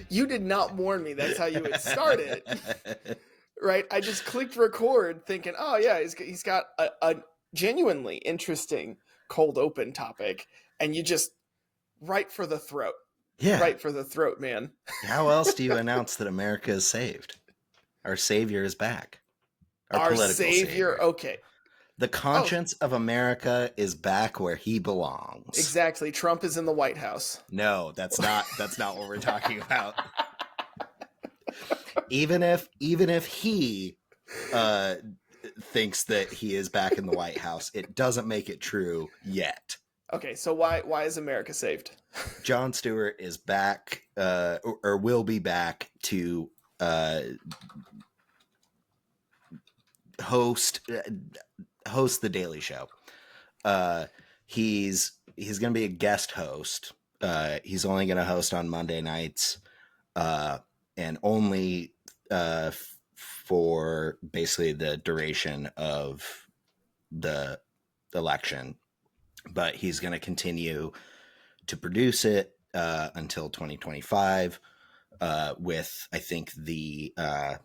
You did not warn me. That's how you would start it. Right? I just clicked record thinking, oh yeah, he's got a genuinely interesting cold open topic, and you just right for the throat. Yeah. Right for the throat, man. How else do you announce that America is saved? Our savior is back. Our political savior. Okay. The conscience of America is back where he belongs. Exactly. Trump is in the White House. No, that's not what we're talking about. Even if he thinks that he is back in the White House, it doesn't make it true yet. Okay, so why is America saved? Jon Stewart is back, or will be back to host The Daily Show. He's going to be a guest host. He's only going to host on Monday nights, and only for basically the duration of the election. But he's going to continue to produce it until 2025 with, I think, he has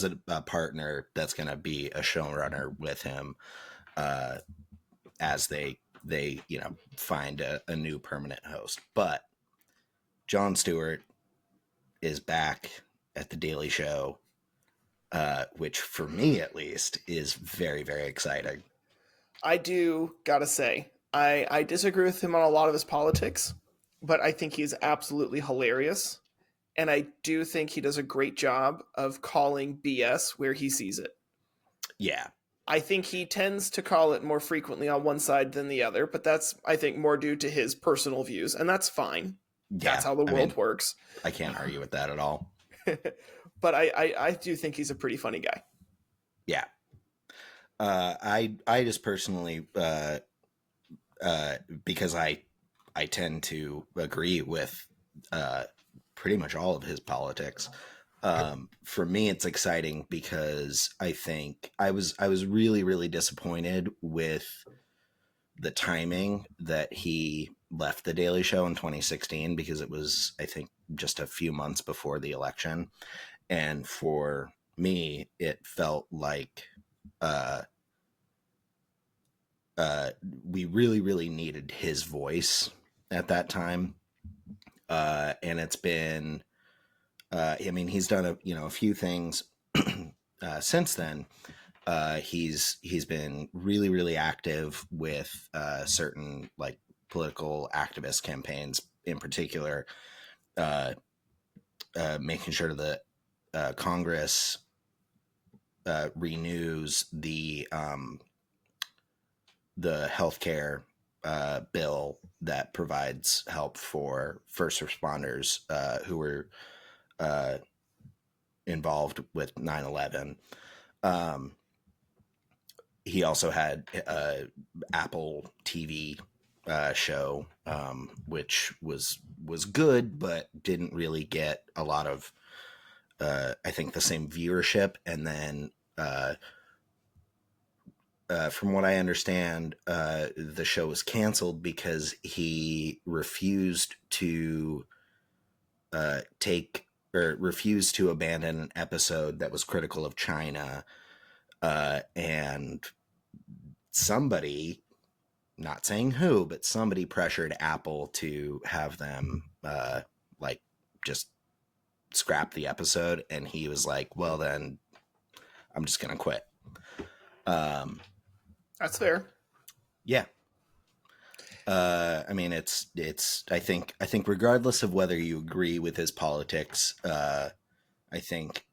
a partner that's going to be a showrunner with him as they find a new permanent host. But Jon Stewart is back at The Daily Show, which for me at least is very, very exciting. I do gotta say, I disagree with him on a lot of his politics, but I think he's absolutely hilarious. And I do think he does a great job of calling BS where he sees it. Yeah. I think he tends to call it more frequently on one side than the other, but that's, I think, more due to his personal views, and that's fine. Yeah, that's how the world works. I can't argue with that at all. But I do think he's a pretty funny guy. Yeah. I just personally, because I tend to agree with pretty much all of his politics. For me, it's exciting because I think I was really, really disappointed with the timing that he left The Daily Show in 2016, because it was, I think, just a few months before the election. And for me, it felt like we really, really needed his voice at that time. And it's been, he's done a few things since then. He's been really, really active with certain like political activist campaigns, in particular, making sure that Congress renews the healthcare bill that provides help for first responders who were involved with 9/11. He also had Apple TV show, which was good, but didn't really get a lot of, I think, the same viewership. And then, from what I understand, the show was canceled because he refused to refused to abandon an episode that was critical of China. And somebody, not saying who, but somebody pressured Apple to have them just scrap the episode. And he was like, well, then I'm just going to quit. That's fair. Yeah. It's I think regardless of whether you agree with his politics, I think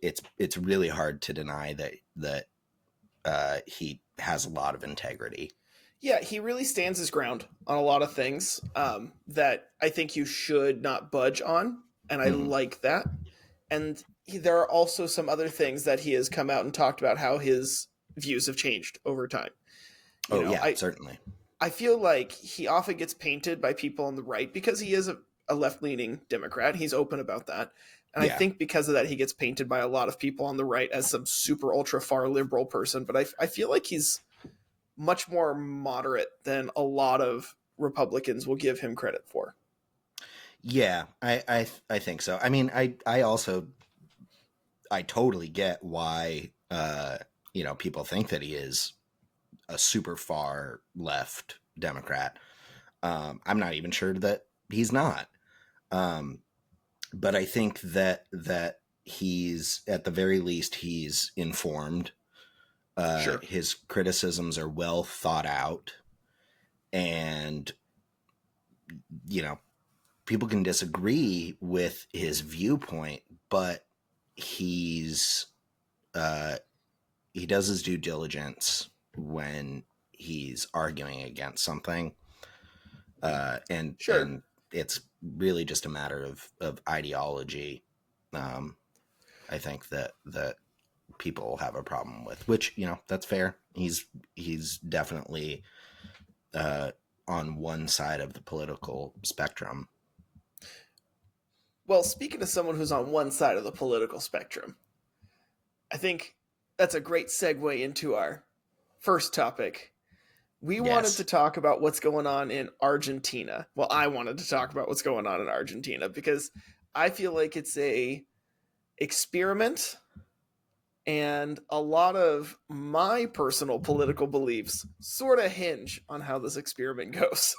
it's really hard to deny that he has a lot of integrity. Yeah, he really stands his ground on a lot of things that I think you should not budge on, and I like that. And there are also some other things that he has come out and talked about how his views have changed over time. Certainly. I feel like he often gets painted by people on the right because he is a left-leaning Democrat. He's open about that. And I think because of that, he gets painted by a lot of people on the right as some super ultra far liberal person. But I feel like he's much more moderate than a lot of Republicans will give him credit for. Yeah, I think so. I mean, I also I totally get why people think that he is a super far left Democrat. I'm not even sure that he's not. But I think that he's, at the very least, he's informed. Sure. His criticisms are well thought out, and people can disagree with his viewpoint, but he's he does his due diligence when he's arguing against something, and Sure. and it's really just a matter of ideology. I think that people have a problem with, which that's fair. He's definitely on one side of the political spectrum. Well, speaking of someone who's on one side of the political spectrum, I think that's a great segue into our first topic. We wanted to talk about what's going on in Argentina. Well, I wanted to talk about what's going on in Argentina because I feel like it's a experiment, and a lot of my personal political beliefs sort of hinge on how this experiment goes.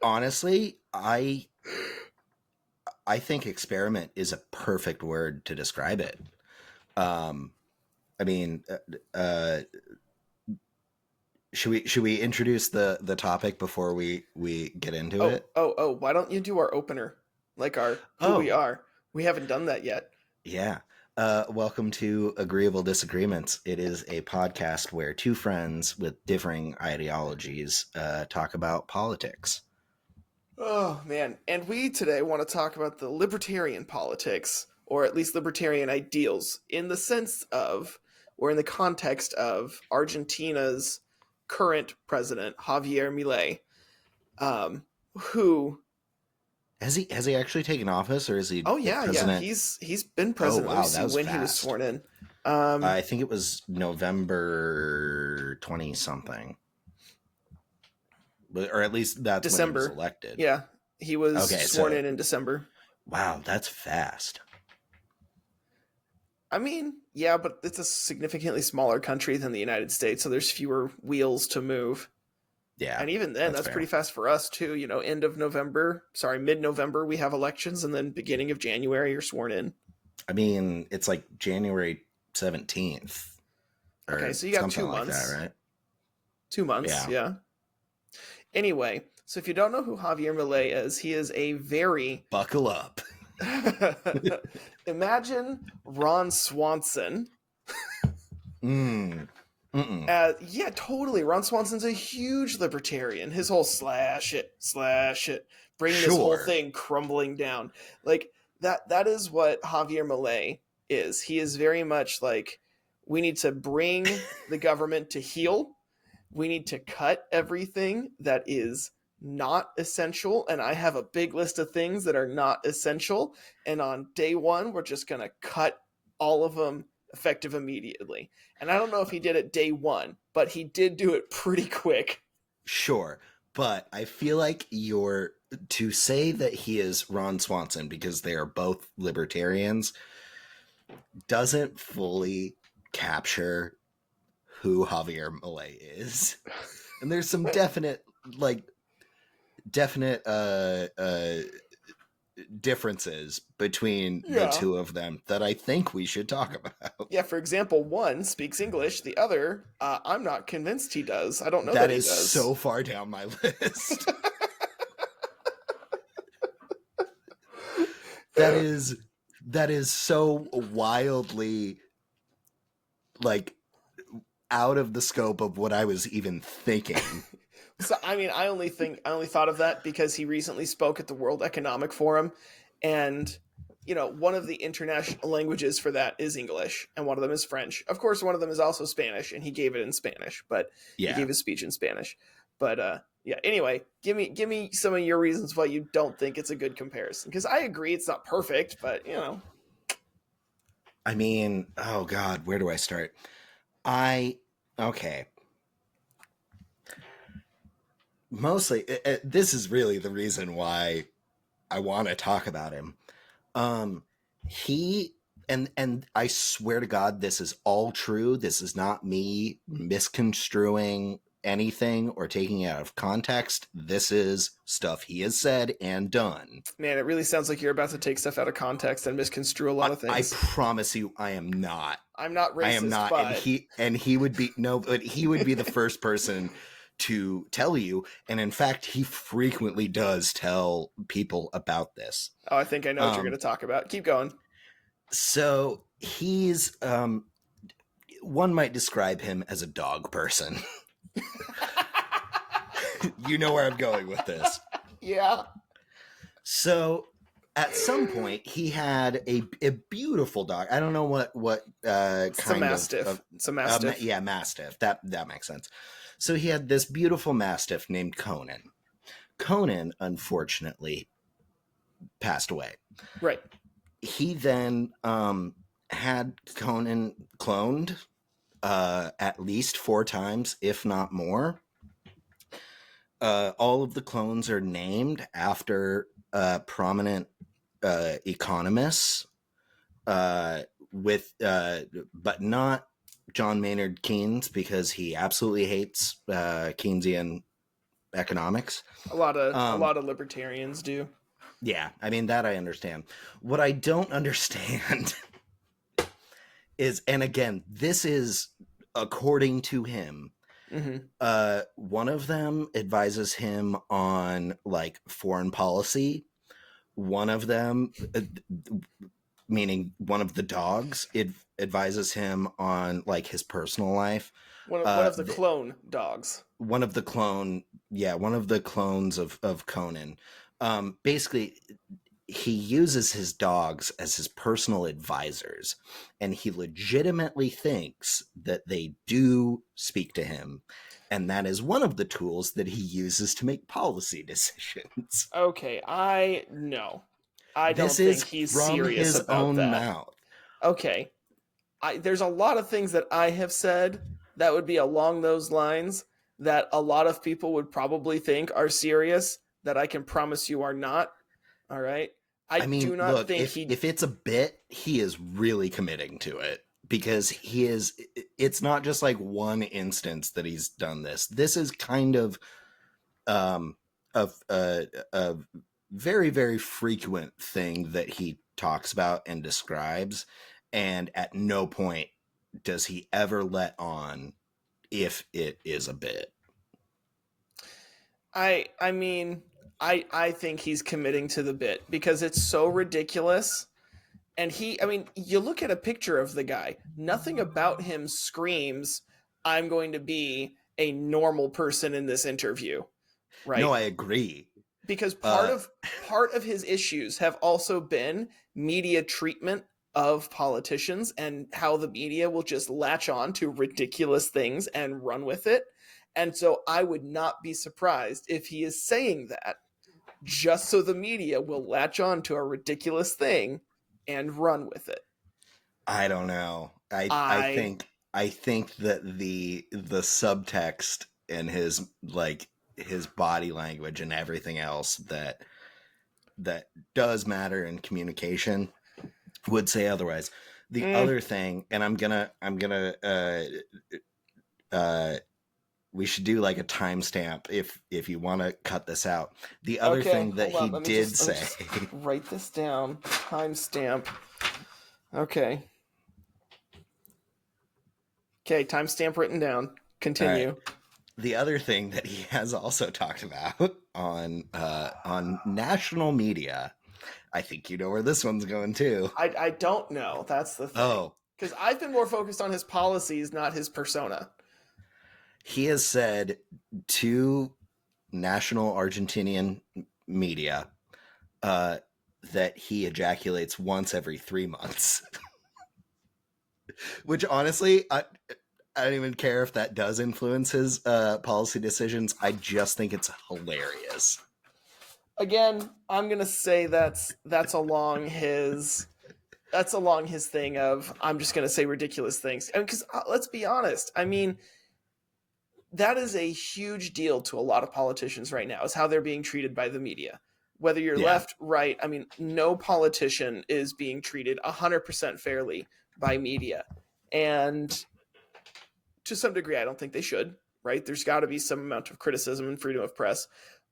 Honestly, I think experiment is a perfect word to describe it. I mean, should we introduce the topic before we get into it? Oh, why don't you do our opener? Like our who we are. We haven't done that yet. Yeah. Welcome to Agreeable Disagreements. It is a podcast where two friends with differing ideologies talk about politics. Oh, man. And we today want to talk about the libertarian politics, or at least libertarian ideals, in the sense of, or in the context of, Argentina's current president, Javier Milei, who... Has he actually taken office, or is he? Oh yeah, president? Yeah. He's been president. Oh wow, that was when fast. He was sworn in. I think it was November 20 something, or at least that's December. when he was elected. Yeah, he was sworn in December. Wow, that's fast. I mean, yeah, but it's a significantly smaller country than the United States, so there's fewer wheels to move. Yeah. And even then, that's pretty fast for us, too. Mid-November, we have elections, and then beginning of January, you're sworn in. I mean, it's like January 17th. Okay, so you got 2 months. Like that, right? 2 months, yeah. Anyway, so if you don't know who Javier Milei is, he is a very... Buckle up. Imagine Ron Swanson. Yeah, totally. Ron Swanson's a huge libertarian. His whole slash it, bring this whole thing crumbling down. Like, that is what Javier Milei is. He is very much like, we need to bring the government to heel. We need to cut everything that is not essential. And I have a big list of things that are not essential. And on day one, we're just going to cut all of them effective immediately. And I don't know if he did it day one, but he did do it pretty quick. Sure. But I feel like to say that he is Ron Swanson, because they are both libertarians, doesn't fully capture who Javier Milei is. And there's some definite differences between the two of them that I think we should talk about. Yeah, for example, one speaks English, the other, I'm not convinced he does. I don't know that he does. That is so far down my list. That is so wildly out of the scope of what I was even thinking. So, I mean, I only thought of that because he recently spoke at the World Economic Forum, and, one of the international languages for that is English, and one of them is French. Of course, one of them is also Spanish, and he gave it in Spanish, but he gave his speech in Spanish. But, anyway, give me some of your reasons why you don't think it's a good comparison, because I agree it's not perfect, but, I mean, oh God, where do I start? Okay. mostly, this is really the reason why I want to talk about him. He and I swear to God, this is all true. This is not me misconstruing anything or taking it out of context. This is stuff he has said and done. Man, it really sounds like you're about to take stuff out of context and misconstrue a lot of I things. promise you, I am not. I'm not racist, I am not, but... and he would be no, but he would be the first person to tell you, and in fact, he frequently does tell people about this. Oh, I think I know what you're going to talk about. Keep going. So he's one might describe him as a dog person. You know where I'm going with this. Yeah. So at some point he had a beautiful dog. I don't know what It's a mastiff. It's a mastiff. Yeah, mastiff. That makes sense. So he had this beautiful mastiff named Conan. Conan, unfortunately, passed away. Right. He then had Conan cloned at least 4 times, if not more. All of the clones are named after prominent economists, but not John Maynard Keynes, because he absolutely hates Keynesian economics. A lot of libertarians do. Yeah, I mean, that I understand. What I don't understand is, and again, this is according to him, one of them advises him on like foreign policy. One of them, meaning one of the dogs, it advises him on like his personal life. One of the clone dogs. One of the clones of Conan. Basically, he uses his dogs as his personal advisors, and he legitimately thinks that they do speak to him, and that is one of the tools that he uses to make policy decisions. Okay, I don't think he's serious about that. Mouth. Okay, there's a lot of things that I have said that would be along those lines that a lot of people would probably think are serious, that I can promise you are not. All right. I mean, do not look, think if it's a bit, he is really committing to it, because it's not just like one instance that he's done this. This is kind of a very, very frequent thing that he talks about and describes. And at no point does he ever let on if it is a bit. I mean, I think he's committing to the bit because it's so ridiculous. And you look at a picture of the guy, nothing about him screams, I'm going to be a normal person in this interview. Right? No, I agree. Because part of his issues have also been media treatment of politicians and how the media will just latch on to ridiculous things and run with it. And so I would not be surprised if he is saying that just so the media will latch on to a ridiculous thing and run with it. I don't know. I think that the subtext and his body language and everything else that does matter in communication would say otherwise. The other thing, and I'm gonna we should do like a timestamp if you want to cut this out. The other thing that he did say. Write this down. Timestamp. Okay. Okay, timestamp written down. Continue. Right. The other thing that he has also talked about on national media, I think you know where this one's going too. I don't know. That's the thing. Oh. Because I've been more focused on his policies, not his persona. He has said to national Argentinian media that he ejaculates once every 3 months. Which honestly, I don't even care if that does influence his policy decisions. I just think it's hilarious. Again, I'm gonna say that's along his thing of I'm just gonna say ridiculous things. Because let's be honest. I mean, that is a huge deal to a lot of politicians right now, is how they're being treated by the media. Whether you're left, right, I mean, no politician is being treated 100% fairly by media. And to some degree, I don't think they should, right? There's got to be some amount of criticism and freedom of press.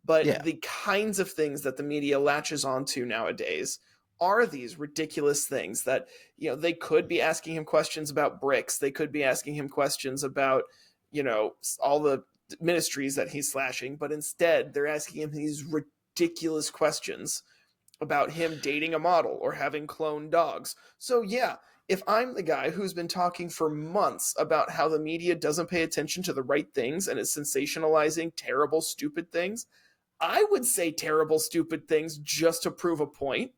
But the kinds of things that the media latches onto nowadays are these ridiculous things that, they could be asking him questions about bricks. They could be asking him questions about, all the ministries that he's slashing. But instead, they're asking him these ridiculous questions about him dating a model or having cloned dogs. So yeah, if I'm the guy who's been talking for months about how the media doesn't pay attention to the right things and is sensationalizing terrible, stupid things, I would say terrible, stupid things just to prove a point.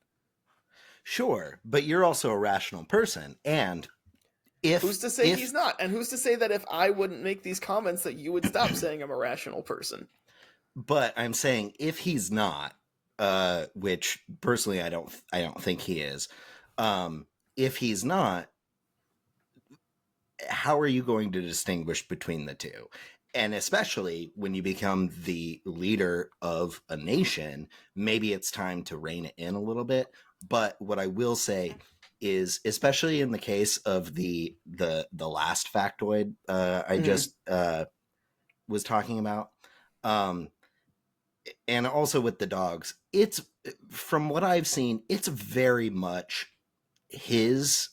Sure, but you're also a rational person, and who's to say he's not? And who's to say that if I wouldn't make these comments that you would stop saying I'm a rational person? But I'm saying if he's not, which personally I don't think he is. If he's not, how are you going to distinguish between the two? And especially when you become the leader of a nation, maybe it's time to rein it in a little bit. But what I will say is, especially in the case of the last factoid I just was talking about, and also with the dogs, it's, from what I've seen, it's very much his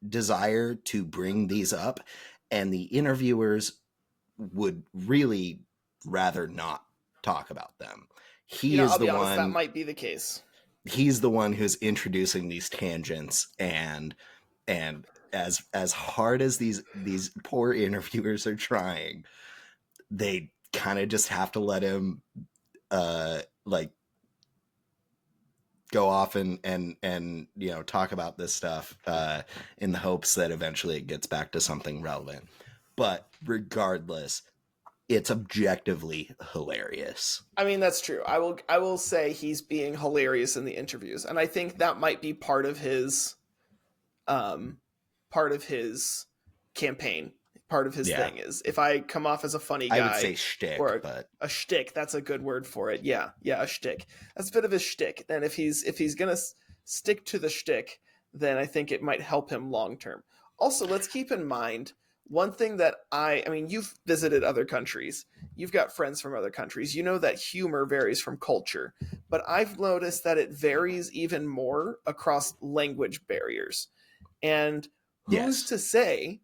desire to bring these up, and the interviewers would really rather not talk about them. I'll be honest, that might be the case. He's the one who's introducing these tangents, and as hard as these poor interviewers are trying, they kind of just have to let him go off and talk about this stuff in the hopes that eventually it gets back to something relevant. But regardless, it's objectively hilarious. I mean, that's true. I will say he's being hilarious in the interviews, and I think that might be part of his campaign. Part of his thing is, if I come off as a funny guy, I would say shtick, but a shtick, that's a good word for it. Yeah, a shtick. That's a bit of his shtick. And if he's gonna stick to the shtick, then I think it might help him long term. Also, let's keep in mind one thing that I mean, you've visited other countries. You've got friends from other countries. You know that humor varies from culture. But I've noticed that it varies even more across language barriers. And who's to say,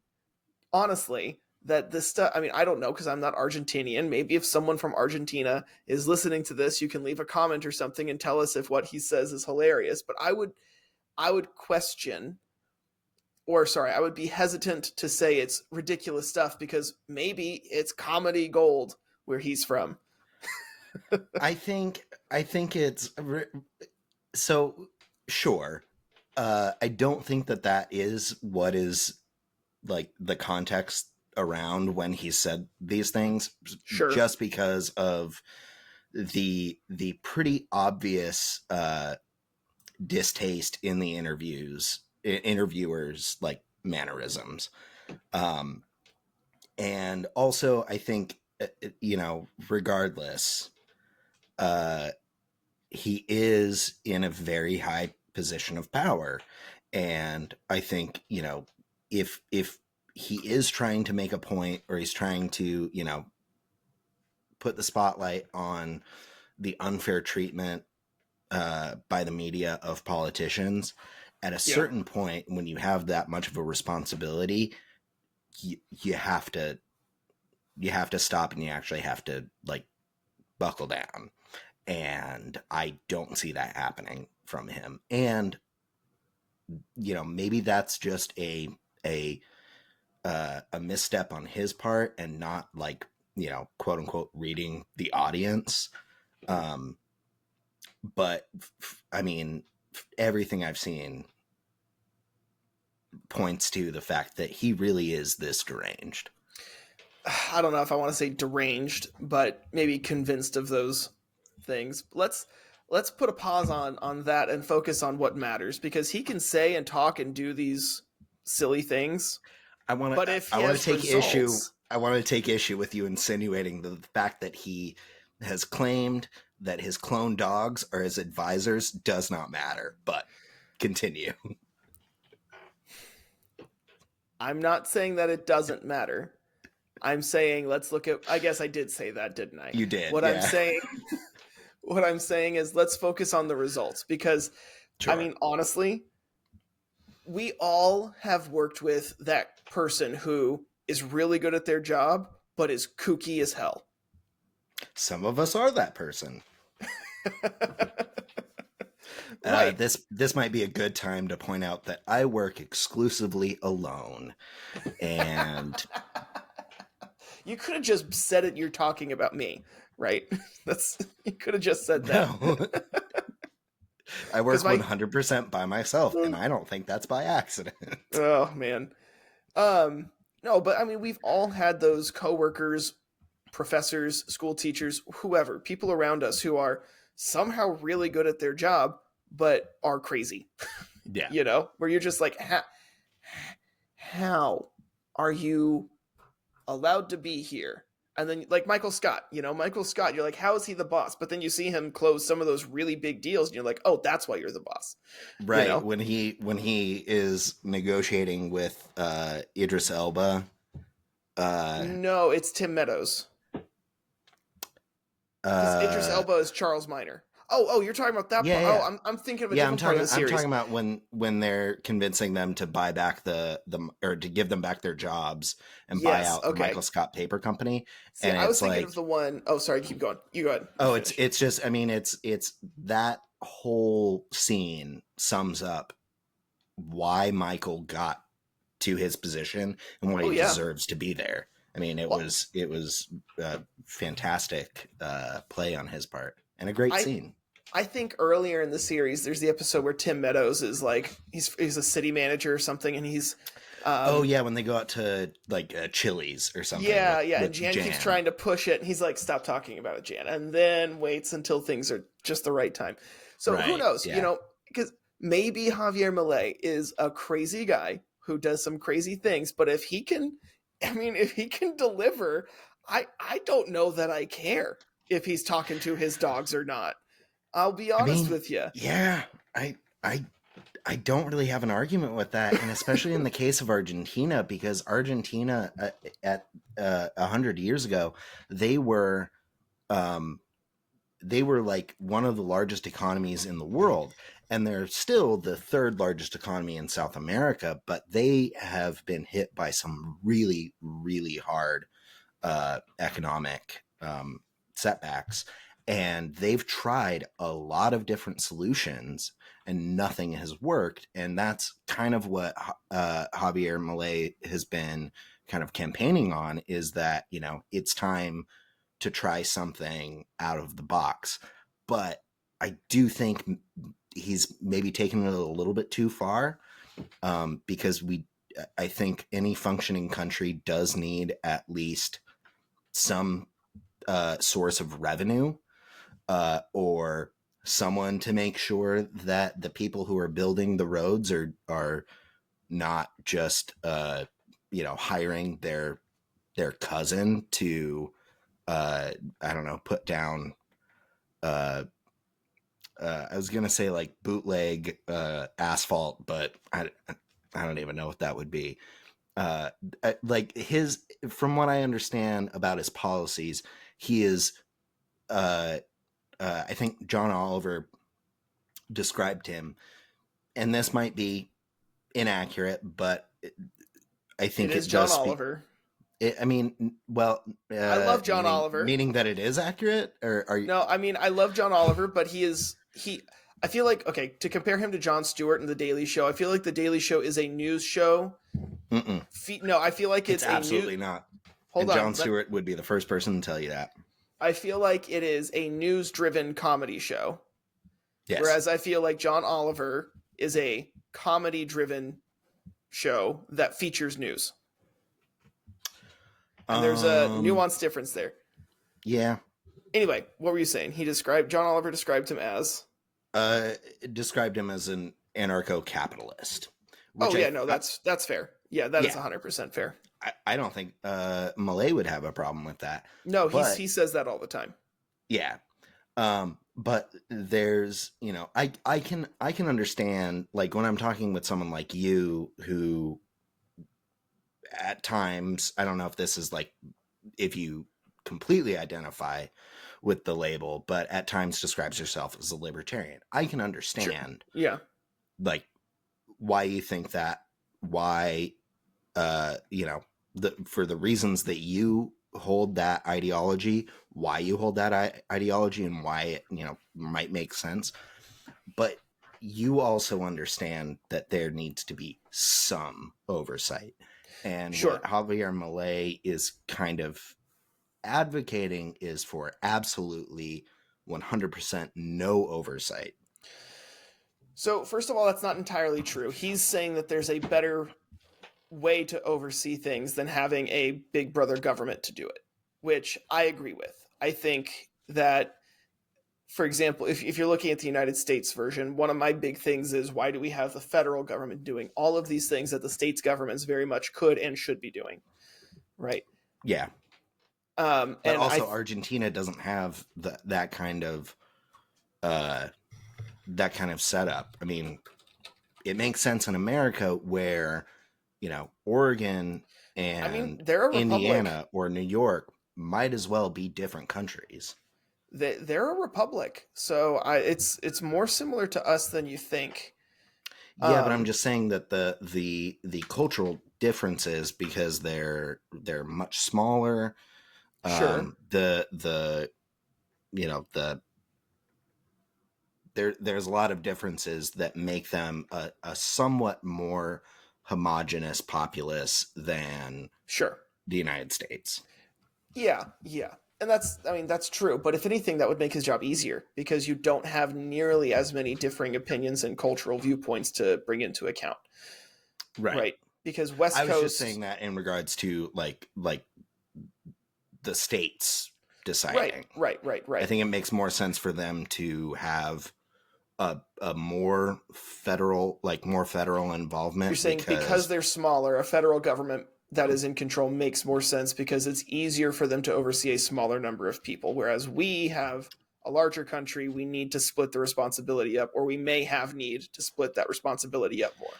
honestly, that this stuff, I mean, I don't know because I'm not Argentinian. Maybe if someone from Argentina is listening to this, you can leave a comment or something and tell us if what he says is hilarious. But I would question, or sorry, I would be hesitant to say it's ridiculous stuff, because maybe it's comedy gold where he's from. I think it's so sure. I don't think that is what is like the context around when he said these things. Sure. Just because of the pretty obvious distaste in the interviewers like mannerisms, and also I think regardless, he is in a very high position of power, and I think if he is trying to make a point, or he's trying to put the spotlight on the unfair treatment by the media of politicians, at a certain point, when you have that much of a responsibility, you have to stop, and you actually have to buckle down. And I don't see that happening from him. And maybe that's just a misstep on his part, and not quote unquote reading the audience. But I mean, everything I've seen points to the fact that he really is this deranged. I don't know if I want to say deranged, but maybe convinced of those things. Let's put a pause on that and focus on what matters, because he can say and talk and do these silly things. I want to take issue I want to take issue with you insinuating the fact that he has claimed that his clone dogs are his advisors does not matter, but continue. I'm not saying that it doesn't matter. I'm saying let's look at. I guess I did say that, didn't I? You did. What yeah. What I'm saying is let's focus on the results because, Sure. I mean, honestly, we all have worked with that person who is really good at their job, but is kooky as hell. Some of us are that person. Right. This might be a good time to point out that I work exclusively alone, and you could have just said it. You're talking about me, right? You could have just said that. No. I work 100% by myself, and I don't think that's by accident. Oh man, no, but I mean, we've all had those coworkers, professors, school teachers, whoever, people around us who are somehow really good at their job, but are crazy. Yeah. You know, where you're just like, how are you allowed to be here? And then like Michael Scott, you're like, how is he the boss? But then you see him close some of those really big deals and you're like, oh, that's why you're the boss. Right. You know? When he is negotiating with Idris Elba. No, it's Tim Meadows. Because Idris Elba is Charles Minor. Oh, you're talking about that part. Yeah. Oh, I'm thinking of a different part of the series. I'm talking about when they're convincing them to buy back or to give them back their jobs and buy out the Michael Scott Paper Company. See, and I was thinking of the one. Oh, sorry, keep going. You go ahead. Oh, it's just. I mean, it's that whole scene sums up why Michael got to his position and why he deserves to be there. I mean, it was a fantastic play on his part and a great scene. I think earlier in the series, there's the episode where Tim Meadows is like he's a city manager or something, and he's when they go out to like Chili's or something. Yeah, and Jan keeps trying to push it, and he's like, "Stop talking about it, Jan," and then waits until things are just the right time. So who knows? Yeah. You know, because maybe Javier Milei is a crazy guy who does some crazy things, but if he can deliver, I don't know that I care if he's talking to his dogs or not. I'll be honest with you. Yeah, I don't really have an argument with that, and especially in the case of Argentina, because Argentina at 100 years ago, they were like one of the largest economies in the world, and they're still the third largest economy in South America, but they have been hit by some really, really hard economic setbacks. And they've tried a lot of different solutions and nothing has worked. And that's kind of what Javier Milei has been kind of campaigning on, is that, you know, it's time to try something out of the box. But I do think he's maybe taken it a little bit too far, because I think any functioning country does need at least some source of revenue. Or someone to make sure that the people who are building the roads are not just hiring their cousin to put down I was gonna say like bootleg asphalt, but I don't even know what that would be. From what I understand about his policies, he is I think John Oliver described him, and this might be inaccurate, but I think it is John Oliver. I love John Oliver. Meaning that it is accurate, or are you? No, I mean, I love John Oliver, but I feel like, okay, to compare him to Jon Stewart and The Daily Show, I feel like The Daily Show is a news show. No, I feel like it's absolutely not. Hold on. Jon Stewart would be the first person to tell you that. I feel like it is a news-driven comedy show. Yes. Whereas I feel like John Oliver is a comedy-driven show that features news. And there's a nuanced difference there. Yeah. Anyway, what were you saying? John Oliver described him as? Described him as an anarcho-capitalist. That's fair. Yeah, that is 100% fair. I don't think Milei would have a problem with that. No, But he says that all the time. yeah, but there's, I can understand, like, when I'm talking with someone like you who at times, I don't know if this is like, if you completely identify with the label, but at times describes yourself as a libertarian. I can understand, Sure. Yeah, like, why you think that, why, for the reasons that you hold that ideology, why you hold that ideology, and why it, might make sense. But you also understand that there needs to be some oversight. And sure. what Javier Milei is kind of advocating is for absolutely 100% no oversight. So, first of all, that's not entirely true. He's saying that there's a better way to oversee things than having a big brother government to do it, which I agree with. I think that, for example, if you're looking at the United States version, one of my big things is, why do we have the federal government doing all of these things that the states governments very much could and should be doing, right? Yeah. But and also Argentina doesn't have that kind of setup. I mean, it makes sense in America where, Oregon and they're a Indiana or New York might as well be different countries. They're a republic, so it's more similar to us than you think. Yeah, but I'm just saying that the cultural differences, because they're much smaller. Sure. There's a lot of differences that make them a somewhat more homogenous populace than Sure. the United States. Yeah. And that's true. But if anything, that would make his job easier, because you don't have nearly as many differing opinions and cultural viewpoints to bring into account. Right. Because West Coast. I was just saying that in regards to like the states deciding. Right. I think it makes more sense for them to have a more federal involvement. You're saying because they're smaller, a federal government that is in control makes more sense because it's easier for them to oversee a smaller number of people. Whereas we have a larger country, we need to split the responsibility up, or we may have need to split that responsibility up more.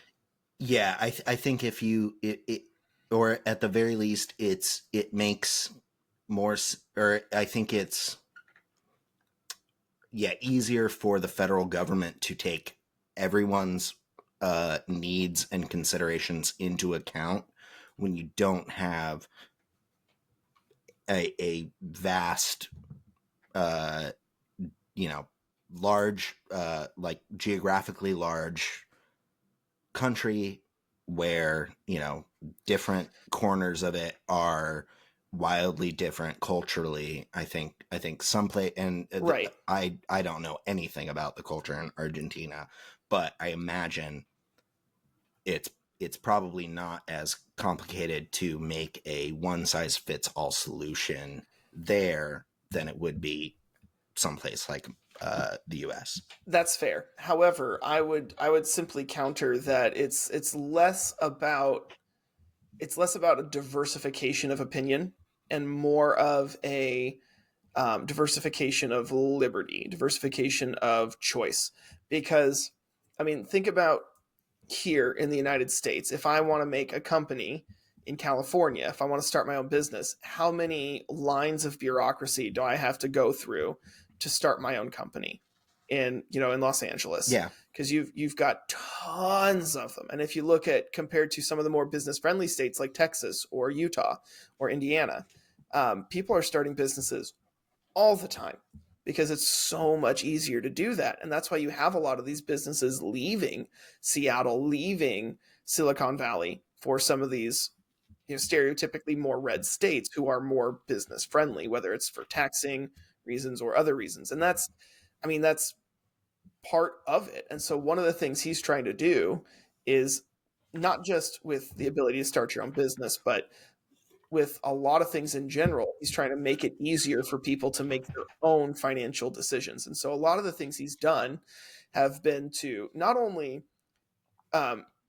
Yeah, I think if you or at the very least, it makes more, or I think it's easier for the federal government to take everyone's needs and considerations into account when you don't have a vast, large, like geographically large country where, different corners of it are wildly different culturally. I think some place, and right. I don't know anything about the culture in Argentina, but I imagine it's probably not as complicated to make a one size fits all solution there than it would be someplace like the US. That's fair. However, I would simply counter that it's less about a diversification of opinion and more of a diversification of liberty, diversification of choice. Because, think about here in the United States. If I want to make a company in California, if I want to start my own business, how many lines of bureaucracy do I have to go through to start my own company in Los Angeles? Yeah, because you've got tons of them. And if you look at, compared to some of the more business friendly states like Texas or Utah or Indiana, people are starting businesses all the time because it's so much easier to do that. And that's why you have a lot of these businesses leaving Seattle, leaving Silicon Valley for some of these stereotypically more red states who are more business friendly, whether it's for taxing reasons or other reasons. And that's part of it. And so one of the things he's trying to do is not just with the ability to start your own business, but with a lot of things in general, he's trying to make it easier for people to make their own financial decisions. And so a lot of the things he's done have been to not only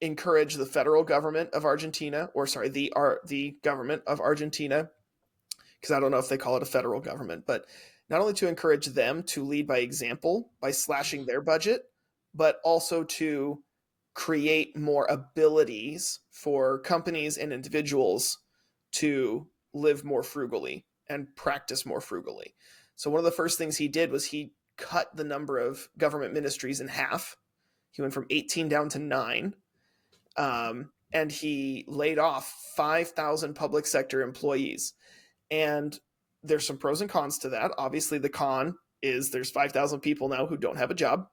encourage the federal government of Argentina, or sorry, the government of Argentina, because I don't know if they call it a federal government, but not only to encourage them to lead by example by slashing their budget, but also to create more abilities for companies and individuals to live more frugally and practice more frugally. So one of the first things he did was he cut the number of government ministries in half. He went from 18 down to 9. And he laid off 5,000 public sector employees. And there's some pros and cons to that. Obviously, the con is there's 5,000 people now who don't have a job.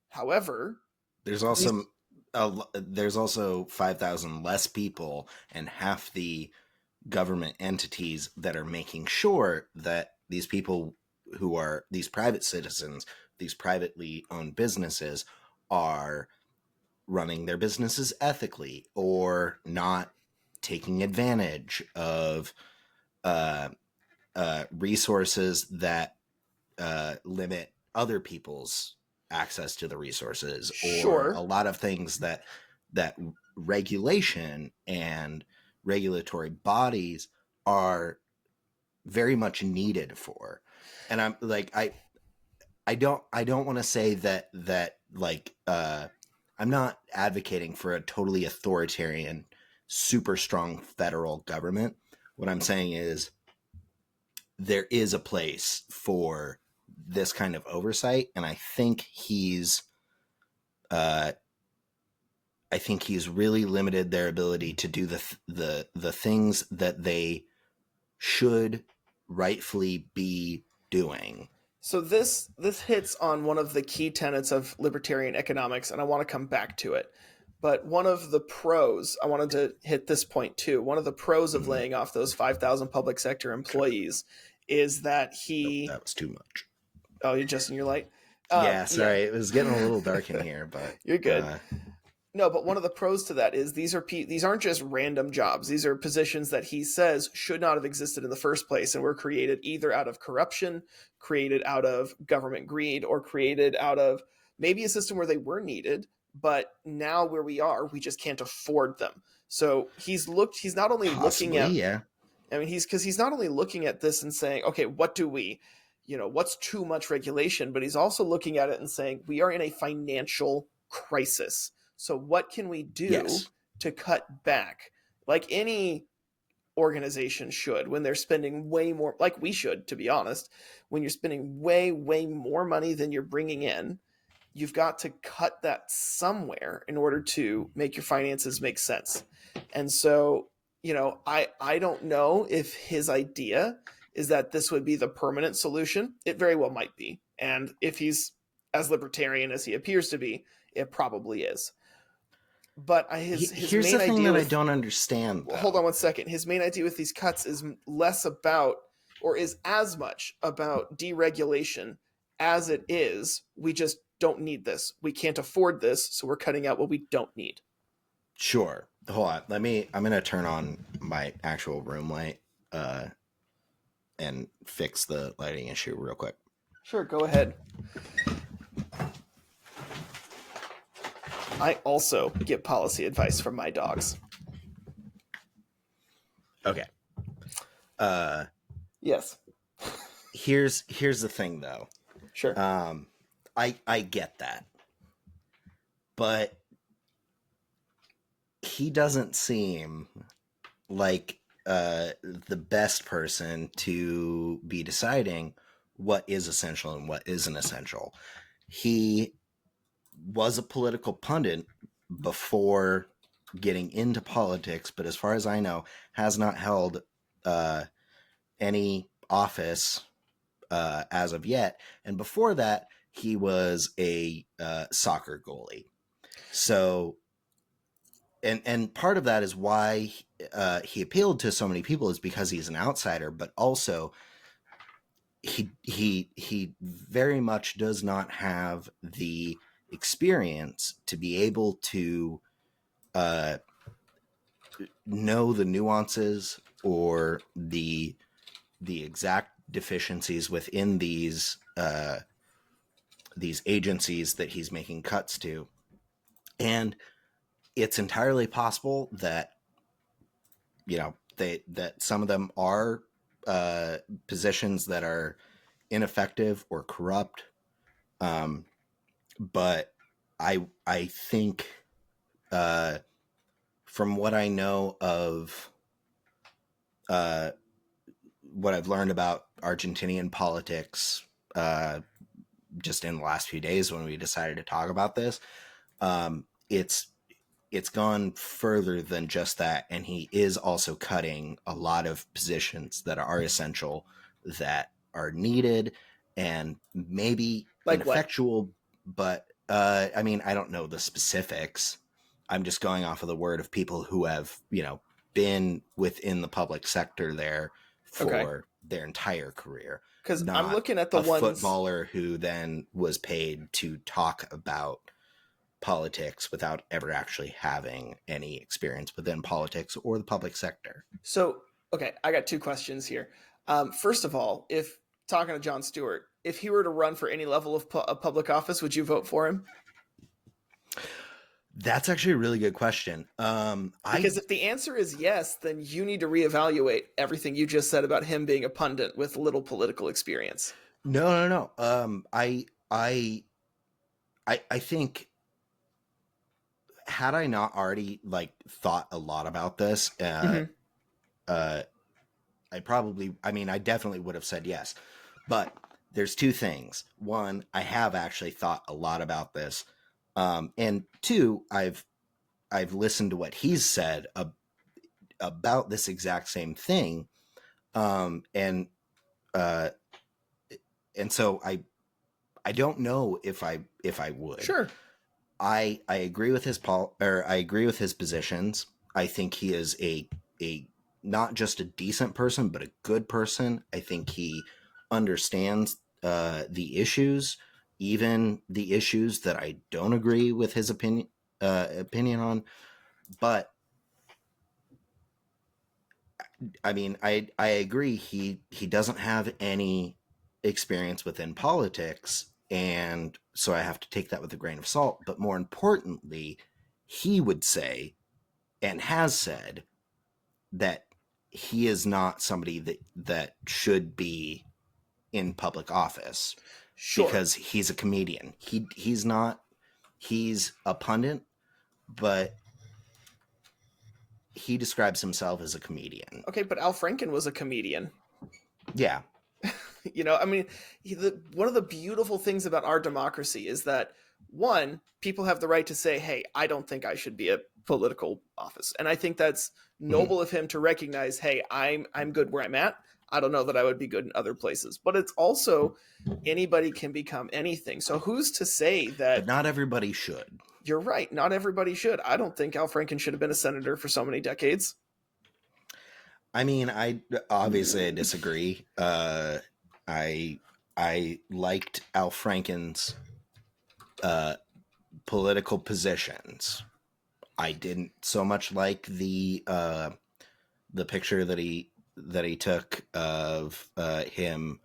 However, there's also 5,000 less people and half the government entities that are making sure that these people who are these private citizens, these privately owned businesses, are running their businesses ethically or not taking advantage of resources that limit other people's access to the resources, or a lot of things that regulation and regulatory bodies are very much needed for. And I'm like, I don't want to say that like I'm not advocating for a totally authoritarian, super strong federal government. What I'm saying is there is a place for this kind of oversight, and I think he's really limited their ability to do the things that they should rightfully be doing. So this hits on one of the key tenets of libertarian economics, and I want to come back to it. But one of the pros, I wanted to hit this point too. One of the pros of laying off those 5,000 public sector employees is that he... that was too much. Oh, you're adjusting your light? Yeah, sorry. Yeah. It was getting a little dark in here, but... You're good. No, but one of the pros to that is these aren't just random jobs. These are positions that he says should not have existed in the first place and were created either out of corruption, created out of government greed, or created out of maybe a system where they were needed, but now where we are, we just can't afford them. So he's not only looking at... Yeah. I mean, he's not only looking at this and saying, okay, what do we... what's too much regulation, but he's also looking at it and saying, we are in a financial crisis. So what can we do to cut back? Like any organization should, when they're spending way more, like we should, to be honest, when you're spending way, way more money than you're bringing in, you've got to cut that somewhere in order to make your finances make sense. And so, I don't know if his idea is that this would be the permanent solution. It very well might be. And if he's as libertarian as he appears to be, it probably is. But here's the thing that I don't understand. Well, hold on one second. His main idea with these cuts is less about, or is as much about, deregulation as it is, we just don't need this. We can't afford this, so we're cutting out what we don't need. Sure. Hold on. I'm going to turn on my actual room light and fix the lighting issue real quick. Sure, go ahead. I also get policy advice from my dogs. Okay. Yes. Here's the thing, though. Sure. I get that, but he doesn't seem like the best person to be deciding what is essential and what isn't essential. He was a political pundit before getting into politics, but as far as I know, has not held any office as of yet. And before that, he was a soccer goalie. So, and part of that is why he appealed to so many people, is because he's an outsider, but also he very much does not have the experience to be able to know the nuances or the exact deficiencies within these agencies that he's making cuts to. And it's entirely possible that, that some of them are positions that are ineffective or corrupt. But I think, from what I know of what I've learned about Argentinian politics, just in the last few days when we decided to talk about this, it's gone further than just that, and he is also cutting a lot of positions that are essential, that are needed, and maybe Like ineffectual. But I mean, I don't know the specifics. I'm just going off of the word of people who have, been within the public sector there for their entire career. Because I'm Not looking at the a ones footballer who then was paid to talk about politics without ever actually having any experience within politics or the public sector. So, okay, I got two questions here. First of all, if talking to Jon Stewart, if he were to run for any level of public office, would you vote for him? That's actually a really good question. Because if the answer is yes, then you need to reevaluate everything you just said about him being a pundit with little political experience. No. I think, had I not already thought a lot about this, I definitely would have said yes. But there's two things. One, I have actually thought a lot about this. And two, I've listened to what he's said about this exact same thing. And so I don't know if I would. Sure. I agree with I agree with his positions. I think he is a not just a decent person, but a good person. I think he understands the issues, even the issues that I don't agree with his opinion on. But I mean, I agree. He doesn't have any experience within politics, and so I have to take that with a grain of salt. But more importantly, he would say, and has said, that he is not somebody that should be in public office. Sure. Because he's a comedian. He's not. He's a pundit, but he describes himself as a comedian. Okay, but Al Franken was a comedian. Yeah. I mean, one of the beautiful things about our democracy is that, one, people have the right to say, hey, I don't think I should be a political office. And I think that's noble of him to recognize, hey, I'm good where I'm at. I don't know that I would be good in other places. But it's also, anybody can become anything. So who's to say that... But not everybody should. You're right. Not everybody should. I don't think Al Franken should have been a senator for so many decades. I mean, I disagree. I liked Al Franken's political positions. I didn't so much like the picture that he took of him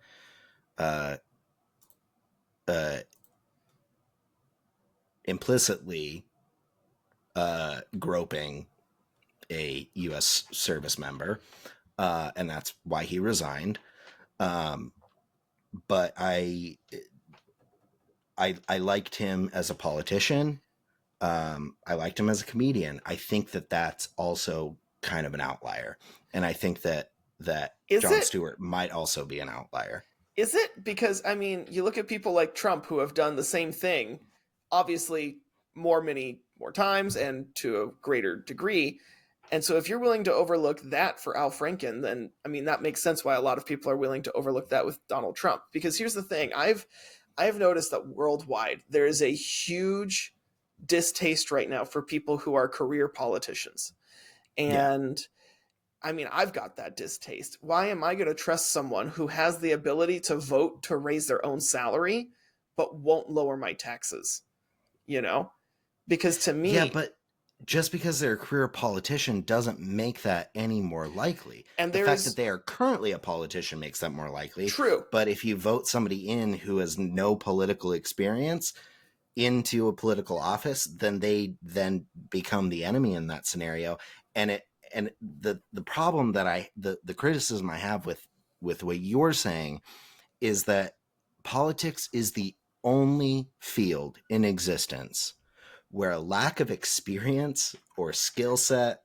implicitly groping a U.S. service member, and that's why he resigned. But I liked him as a politician. I liked him as a comedian. I think that that's also kind of an outlier, and I think that Jon Stewart might also be an outlier. Is it? Because, I mean, you look at people like Trump who have done the same thing, obviously many more times and to a greater degree. And so if you're willing to overlook that for Al Franken, then, I mean, that makes sense why a lot of people are willing to overlook that with Donald Trump. Because here's the thing. I've noticed that worldwide, there is a huge distaste right now for people who are career politicians. And I mean, I've got that distaste. Why am I going to trust someone who has the ability to vote to raise their own salary, but won't lower my taxes? Because to me... Yeah, but just because they're a career politician doesn't make that any more likely. And the fact that they are currently a politician makes that more likely. True. But if you vote somebody in who has no political experience, into a political office, then they then become the enemy in that scenario. And the problem that the criticism I have with what you're saying is that politics is the only field in existence where a lack of experience or skill set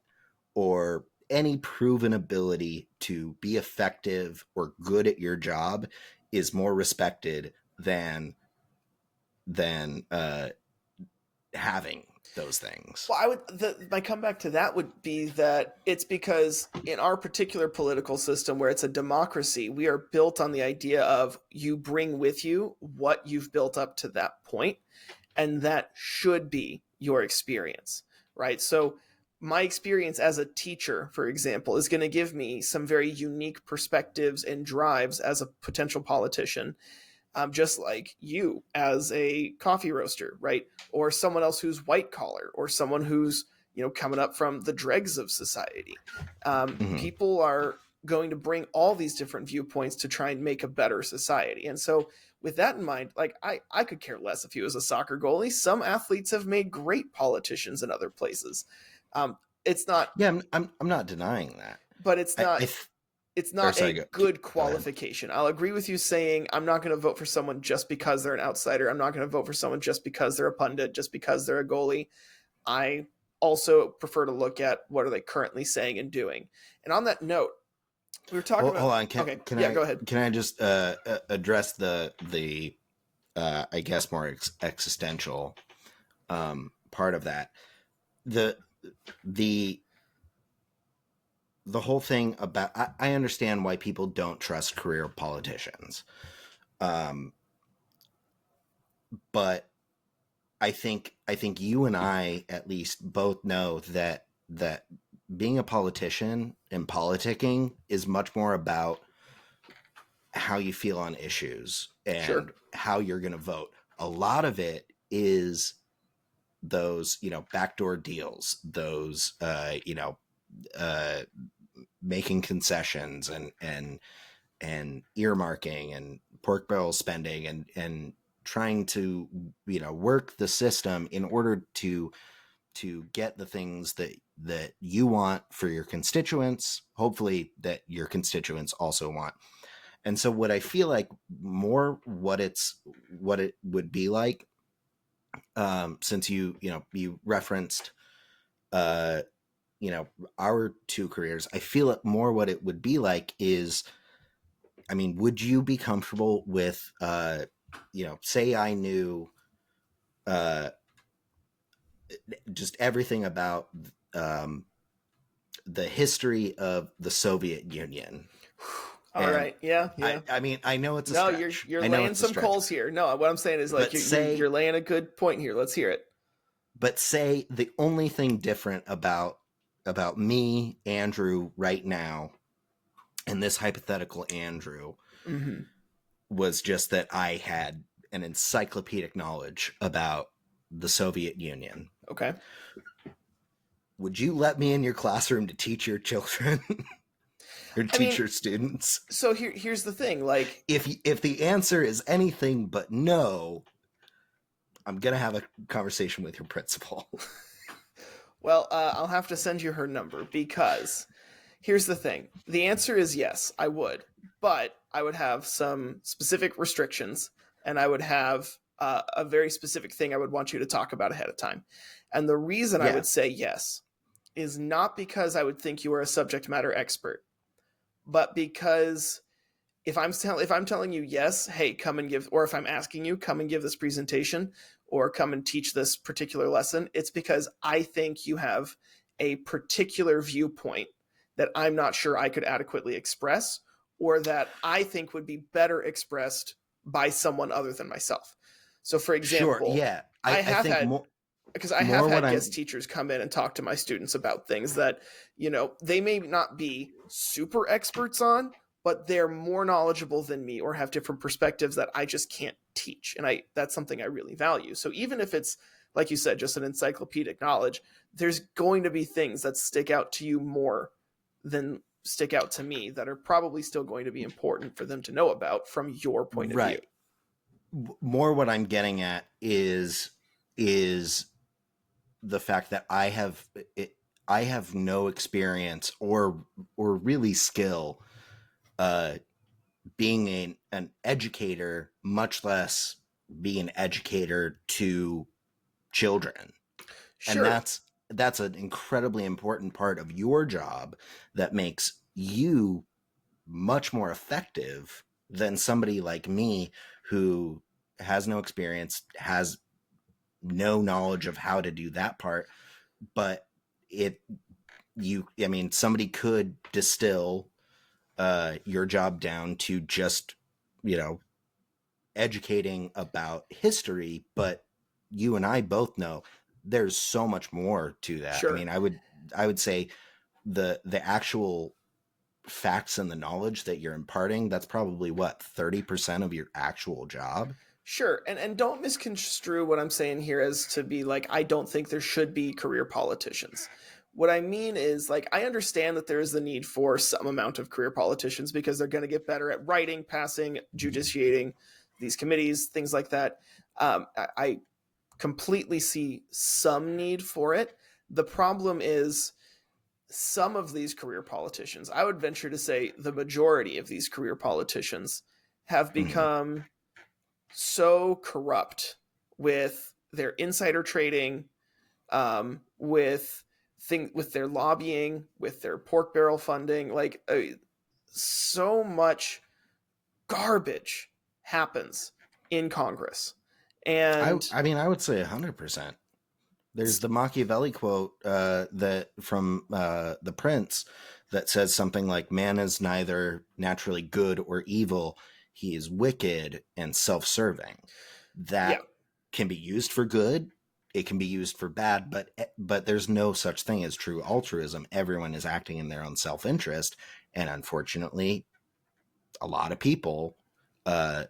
or any proven ability to be effective or good at your job is more respected than having those things. Well, my comeback to that would be that it's because in our particular political system, where it's a democracy, we are built on the idea of you bring with you what you've built up to that point, and that should be your experience, right? So my experience as a teacher, for example, is going to give me some very unique perspectives and drives as a potential politician, just like you as a coffee roaster, right? Or someone else who's white collar, or someone who's, coming up from the dregs of society. People are going to bring all these different viewpoints to try and make a better society. And so with that in mind, like I could care less if he was a soccer goalie. Some athletes have made great politicians in other places. It's not. Yeah, I'm not denying that, but it's not. It's not a good qualification. I'll agree with you saying I'm not going to vote for someone just because they're an outsider. I'm not going to vote for someone just because they're a pundit, just because they're a goalie. I also prefer to look at what are they currently saying and doing. And on that note, we were talking about... Hold on. Go ahead. Can I just address the I guess more existential part of that? The whole thing about, I understand why people don't trust career politicians. But I think you and I at least both know that being a politician and politicking is much more about how you feel on issues and how you're going to vote. A lot of it is those, backdoor deals, those, making concessions and earmarking and pork barrel spending and trying to, work the system in order to get the things that you want for your constituents, hopefully that your constituents also want. And so what I feel like more what it would be like, since you referenced, our two careers, I feel it more what it would be like is, would you be comfortable with, say I knew, just everything about, the history of the Soviet Union. All right. Yeah. I know it's a stretch. No, you're laying some coals here. No, what I'm saying is like you're laying a good point here. Let's hear it. But say the only thing different about me, Andrew, right now, and this hypothetical Andrew, was just that I had an encyclopedic knowledge about the Soviet Union. Okay. Would you let me in your classroom to teach your children? Or teach your students? So here's the thing, like if the answer is anything but no, I'm gonna have a conversation with your principal. Well, I'll have to send you her number, because here's the thing. The answer is yes, I would. But I would have some specific restrictions, and I would have a very specific thing I would want you to talk about ahead of time. And the reason I would say yes is not because I would think you are a subject matter expert, but because if I'm telling you yes, hey, come and give, or if I'm asking you, come and give this presentation, or come and teach this particular lesson, it's because I think you have a particular viewpoint that I'm not sure I could adequately express, or that I think would be better expressed by someone other than myself. So for example, I have had guest teachers come in and talk to my students about things that, they may not be super experts on, but they're more knowledgeable than me or have different perspectives that I just can't teach. And that's something I really value. So even if it's, like you said, just an encyclopedic knowledge, there's going to be things that stick out to you more than stick out to me that are probably still going to be important for them to know about from your point of view. More what I'm getting at is is the fact that I have no experience or really skill being an educator, much less be an educator to children. And Sure. that's an incredibly important part of your job that makes you much more effective than somebody like me who has no experience, has no knowledge of how to do that part. But somebody could distill your job down to just, educating about history, but you and I both know there's so much more to that. I Sure. mean, I would say the actual facts and the knowledge that you're imparting, that's probably what, 30% of your actual job. Sure. And don't misconstrue what I'm saying here as to be like, I don't think there should be career politicians. What I mean is, like, I understand that there is the need for some amount of career politicians because they're going to get better at writing, passing, judiciating these committees, things like that. I completely see some need for it. The problem is some of these career politicians, I would venture to say the majority of these career politicians, have Mhm. become so corrupt with their insider trading, with their lobbying, with their pork barrel funding. Like so much garbage happens in Congress, I and I mean, I would say 100%. There's the Machiavelli quote that from the Prince that says something like, "Man is neither naturally good or evil; he is wicked and self-serving." yeah, That can be used for good. It can be used for bad, but there's no such thing as true altruism. Everyone is acting in their own self-interest, and unfortunately, a lot of people uh,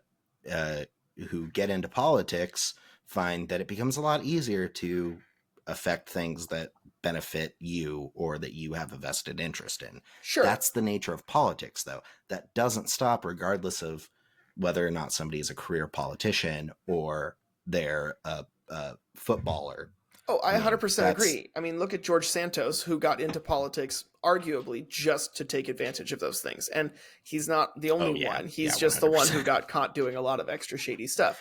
uh, who get into politics find that it becomes a lot easier to affect things that benefit you or that you have a vested interest in. sure. That's the nature of politics, though. That doesn't stop regardless of whether or not somebody is a career politician or they're a footballer. Oh, I I mean, 100% that's agree. I mean, look at George Santos, who got into politics arguably just to take advantage of those things. And he's not the only oh yeah, one. He's yeah, just the one who 100%. got caught doing a lot of extra shady stuff.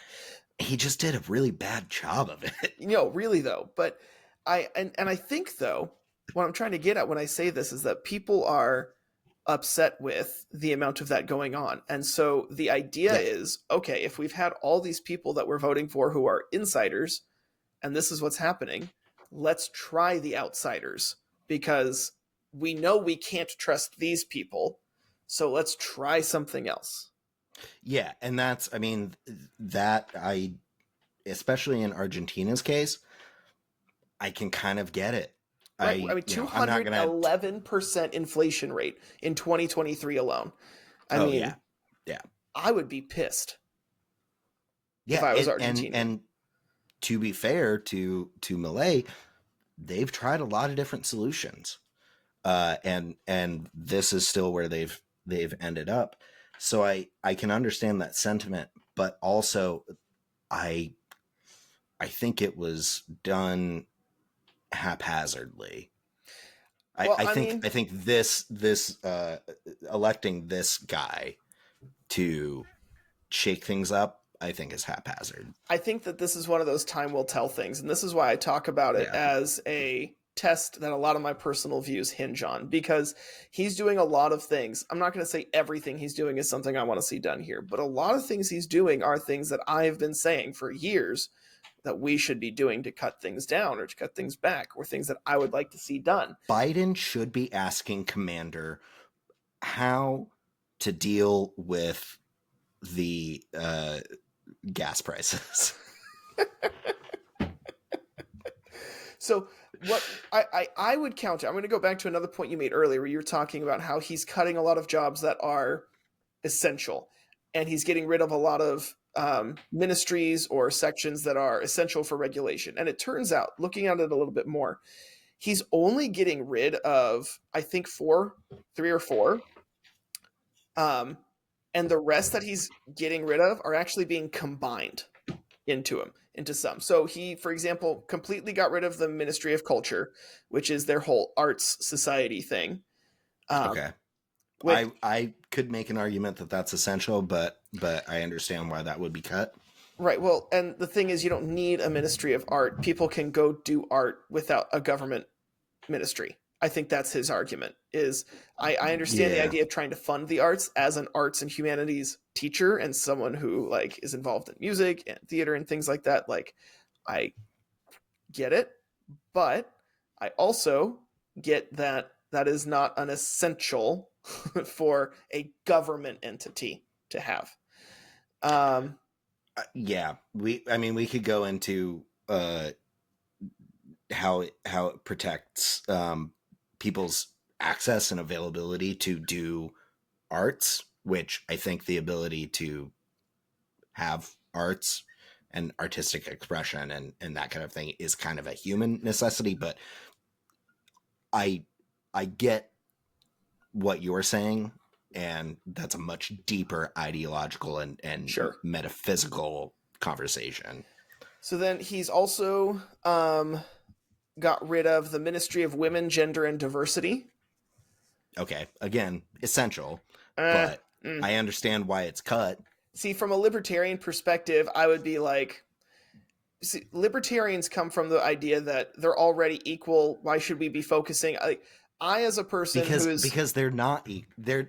He just did a really bad job of it. Really though. But and I think though, what I'm trying to get at when I say this is that people are upset with the amount of that going on. And so the idea Yeah. is, okay, if we've had all these people that we're voting for who are insiders, and this is what's happening, let's try the outsiders because we know we can't trust these people. So let's try something else. Yeah, and that's, I mean, that I, especially in Argentina's case, I can kind of get it. Right. I mean, I'm not gonna. 211% inflation rate in 2023 alone. I Oh yeah, mean, yeah, I would be pissed if yeah, I was and Argentinian. to be fair to Malay, they've tried a lot of different solutions, and this is still where they've ended up. So I can understand that sentiment, but also I I think it was done haphazardly. Well, I mean, I think this electing this guy to shake things up, I think is haphazard. I think that this is one of those time will tell things. And this is why I talk about it Yeah. as a test that a lot of my personal views hinge on because he's doing a lot of things. I'm not going to say everything he's doing is something I want to see done here, but a lot of things he's doing are things that I've been saying for years that we should be doing to cut things down or to cut things back or things that I would like to see done. Biden should be asking Commander how to deal with the gas prices. So what I would counter, I'm going to go back to another point you made earlier where you were talking about how he's cutting a lot of jobs that are essential and he's getting rid of a lot of ministries or sections that are essential for regulation. And it turns out, looking at it a little bit more, he's only getting rid of, I think, three or four. And the rest that he's getting rid of are actually being combined into him. into some. So he, for example, completely got rid of the Ministry of Culture, which is their whole arts society thing. Okay. I could make an argument that that's essential, but I understand why that would be cut. Right. Well, and the thing is, you don't need a Ministry of Art. People can go do art without a government ministry. I think that's his argument. Is I understand the idea of trying to fund the arts as an arts and humanities teacher and someone who like is involved in music and theater and things like that. Like, I get it, but I also get that that is not an essential for a government entity to have. Yeah, we could go into how it protects people's access and availability to do arts, which I think the ability to have arts and artistic expression and that kind of thing is kind of a human necessity. But I get what you're saying, and that's a much deeper ideological and Sure. metaphysical conversation. So then he's also got rid of the Ministry of Women, Gender, and Diversity. Okay, again, essential, but I understand why it's cut. See, from a libertarian perspective, I would be like, see, libertarians come from the idea that they're already equal. Why should we be focusing? I as a person because they're not they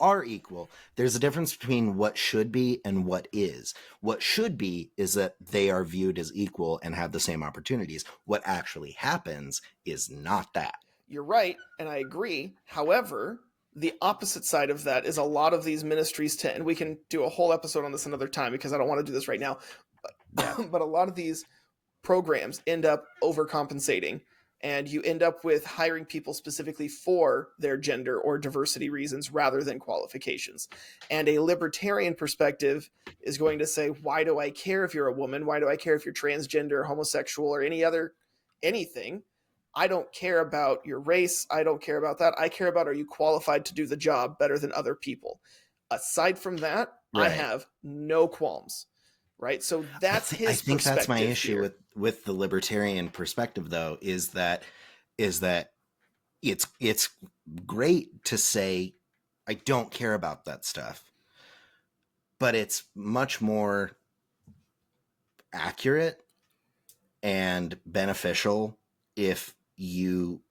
are equal. There's a difference between what should be and what is. What should be is that they are viewed as equal and have the same opportunities. What actually happens is not that. You're right, and I agree. However, the opposite side of that is a lot of these ministries and we can do a whole episode on this another time because I don't want to do this right now. But a lot of these programs end up overcompensating. And you end up with hiring people specifically for their gender or diversity reasons rather than qualifications. And a libertarian perspective is going to say, why do I care if you're a woman? Why do I care if you're transgender, homosexual, or anything? I don't care about your race. I don't care about that. I care about, are you qualified to do the job better than other people? Aside from that, right. I have no qualms. Right. So that's his perspective. I think that's my issue with the libertarian perspective, though, is that it's great to say, I don't care about that stuff, but it's much more accurate and beneficial if you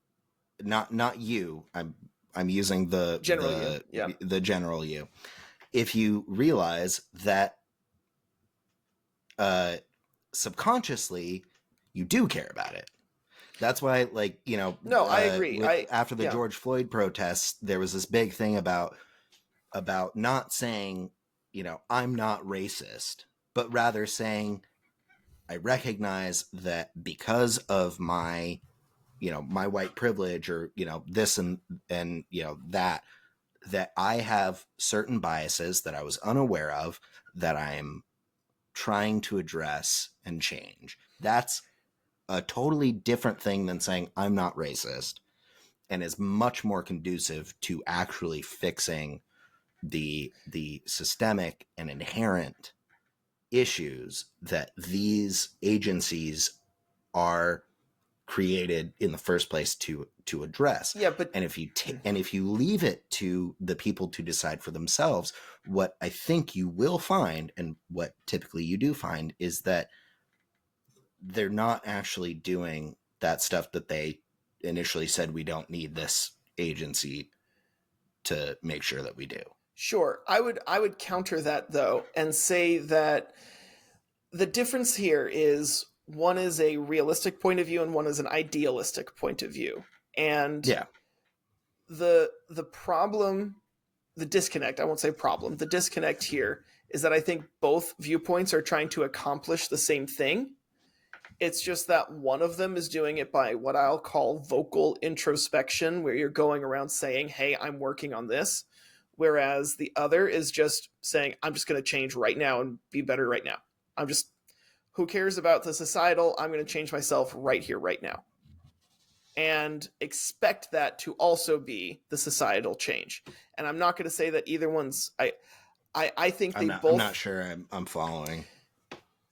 not you. I'm using the general you. If you realize that subconsciously you do care about it. That's why, like, no, I agree. After the George Floyd protests, there was this big thing about not saying, I'm not racist, but rather saying, I recognize that because of my, my white privilege or, this and that I have certain biases that I was unaware of that I'm trying to address and change. That's a totally different thing than saying I'm not racist, and is much more conducive to actually fixing the systemic and inherent issues that these agencies are created in the first place to address. Yeah, but and if you leave it to the people to decide for themselves, what I think you will find, and what typically you do find, is that they're not actually doing that stuff that they initially said we don't need this agency to make sure that we do. Sure. I would counter that, though, and say that the difference here is one is a realistic point of view and one is an idealistic point of view. And the problem, the disconnect, I won't say problem, the disconnect here is that I think both viewpoints are trying to accomplish the same thing. It's just that one of them is doing it by what I'll call vocal introspection, where you're going around saying, hey, I'm working on this. Whereas the other is just saying, I'm just going to change right now and be better right now. Who cares about the societal? I'm going to change myself right here, right now. And expect that to also be the societal change. And I'm not going to say that either one's, I think they both. I'm not sure I'm following.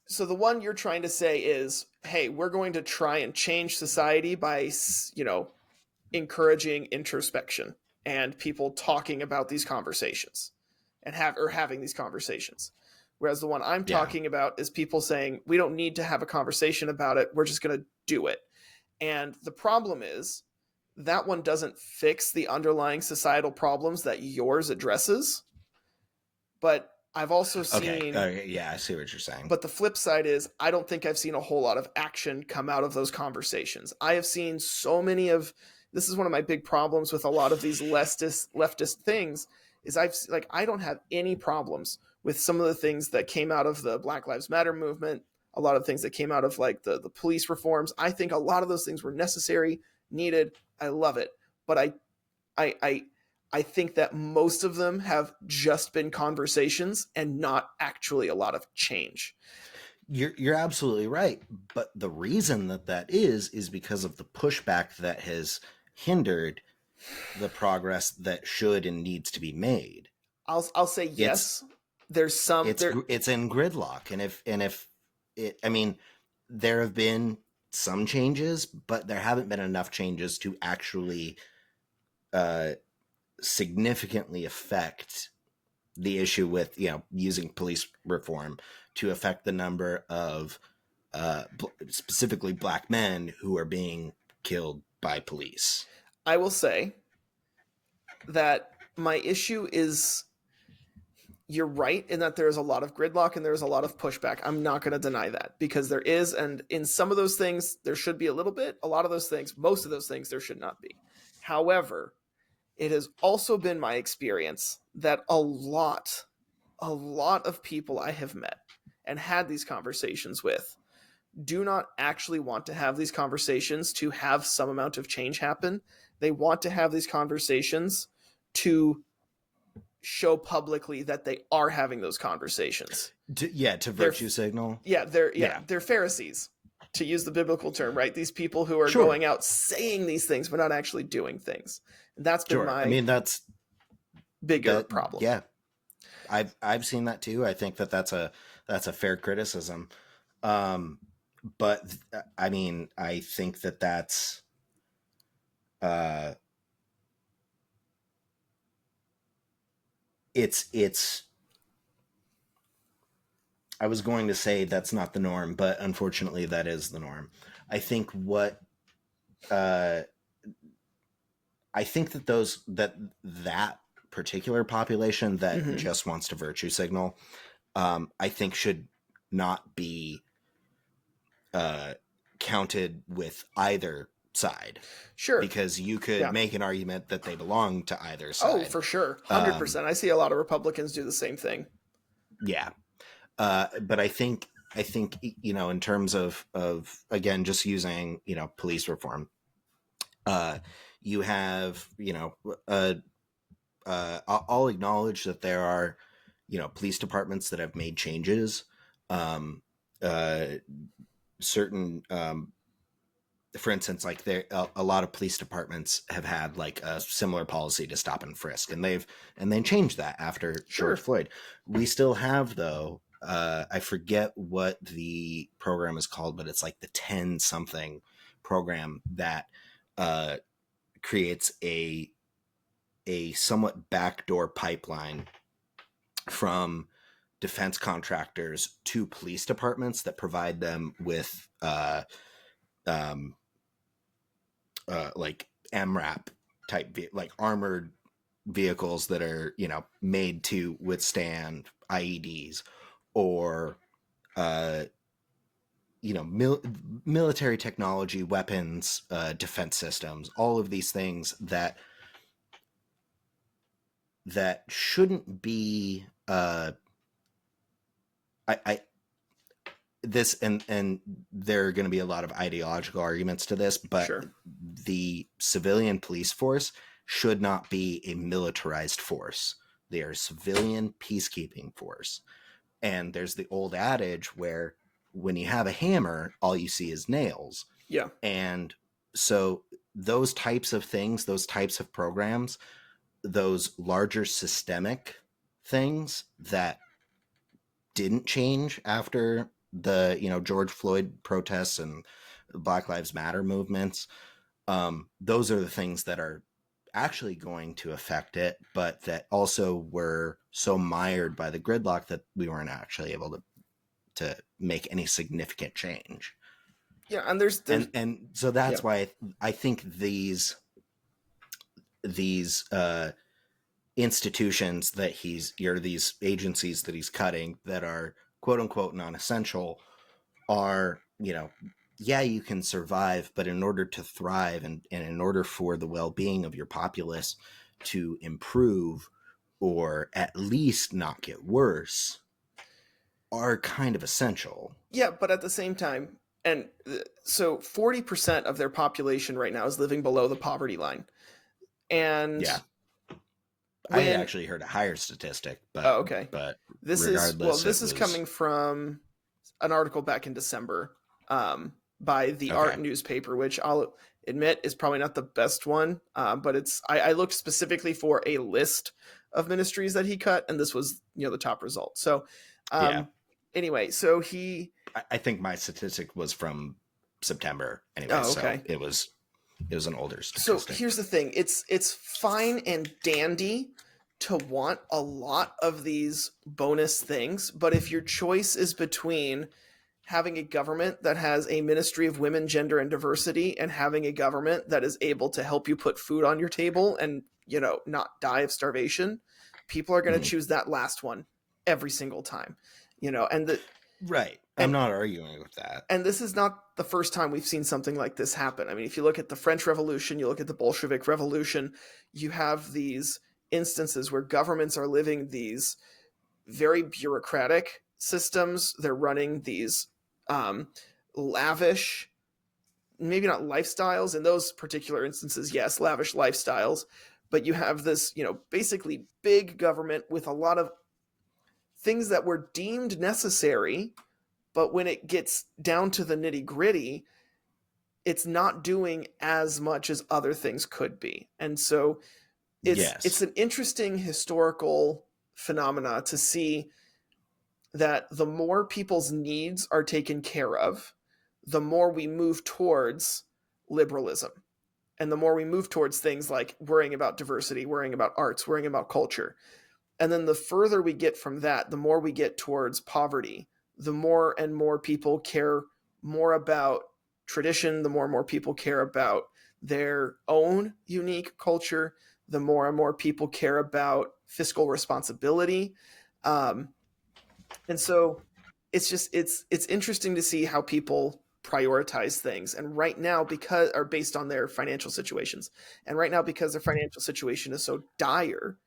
So the one you're trying to say is, hey, we're going to try and change society by, encouraging introspection and people talking about these conversations and having these conversations. Whereas the one I'm Yeah. talking about is people saying, we don't need to have a conversation about it. We're just going to do it. And the problem is that one doesn't fix the underlying societal problems that yours addresses. But I've also Okay. seen, Yeah, I see what you're saying. but the flip side is I don't think I've seen a whole lot of action come out of those conversations. I have seen so many of, this is one of my big problems with a lot of these leftist things, is I don't have any problems with some of the things that came out of the Black Lives Matter movement, a lot of things that came out of like the police reforms. I think a lot of those things were necessary, needed. I love it. But I think that most of them have just been conversations and not actually a lot of change. You're absolutely right, but the reason that is because of the pushback that has hindered the progress that should and needs to be made. I'll say yes. There's some It's in gridlock, and if it, I mean, there have been some changes, but there haven't been enough changes to actually significantly affect the issue with using police reform to affect the number of specifically black men who are being killed by police. I will say that my issue is you're right in that there's a lot of gridlock and there's a lot of pushback. I'm not going to deny that because there is, and in some of those things there should be a little bit. A lot of those things, most of those things, there should not be. However, it has also been my experience that a lot of people I have met and had these conversations with do not actually want to have these conversations to have some amount of change happen. They want to have these conversations to show publicly that they are having those conversations. To virtue signal. They're Pharisees, to use the biblical term, right? These people who are going out saying these things but not actually doing things. And that's been that's bigger problem. Yeah. I've seen that too. I think that's a fair criticism. But I mean, I think that's it's I was going to say that's not the norm, but unfortunately that is the norm. I think I think that particular population that just wants to virtue signal, I think should not be counted with either side. Sure. Because you could make an argument that they belong to either side. Oh, for sure. 100%. I see a lot of Republicans do the same thing. Yeah. But I think, in terms of again, just using, police reform, you have, I'll acknowledge that there are, police departments that have made changes. Certain, for instance, like a lot of police departments have had like a similar policy to stop and frisk, and they changed that after George Floyd. We still have, though, I forget what the program is called, but it's like the 10 something program that creates a somewhat backdoor pipeline from defense contractors to police departments that provide them with like MRAP type, like armored vehicles that are, made to withstand IEDs or, military technology, weapons, defense systems, all of these things that shouldn't be, this, and there are going to be a lot of ideological arguments to this, but the civilian police force should not be a militarized force. They are a civilian peacekeeping force. And there's the old adage where when you have a hammer, all you see is nails. Yeah. And so those types of things, those types of programs, those larger systemic things that didn't change after the George Floyd protests and Black Lives Matter movements, those are the things that are actually going to affect it, but that also were so mired by the gridlock that we weren't actually able to make any significant change. Yeah, and there's and so that's why I think these institutions that these agencies that he's cutting that are quote unquote non-essential are, yeah, you can survive, but in order to thrive and in order for the well-being of your populace to improve or at least not get worse are kind of essential. Yeah, but at the same time, and so 40% of their population right now is living below the poverty line. And yeah, I actually heard a higher statistic, but okay. But this is coming from an article back in December by the Art newspaper, which I'll admit is probably not the best one, but I looked specifically for a list of ministries that he cut, and this was the top result. So anyway, so I think my statistic was from September anyway. Oh, okay. So it was an older statistic. So here's the thing. It's fine and dandy to want a lot of these bonus things, but if your choice is between having a government that has a Ministry of Women, Gender, and Diversity and having a government that is able to help you put food on your table and, not die of starvation, people are going to choose that last one every single time, Right. I'm not arguing with that. And this is not the first time we've seen something like this happen. I mean, if you look at the French Revolution, you look at the Bolshevik Revolution, you have these instances where governments are living these very bureaucratic systems. They're running these lavish, maybe not lifestyles in those particular instances, yes, lavish lifestyles, but you have this, basically big government with a lot of things that were deemed necessary, but when it gets down to the nitty-gritty, it's not doing as much as other things could be. And so it's an interesting historical phenomena to see that the more people's needs are taken care of, the more we move towards liberalism. And the more we move towards things like worrying about diversity, worrying about arts, worrying about culture. And then the further we get from that, the more we get towards poverty, the more and more people care more about tradition, the more and more people care about their own unique culture, the more and more people care about fiscal responsibility. And so it's interesting to see how people prioritize things. And right now, based on their financial situations, and right now, because their financial situation is so dire,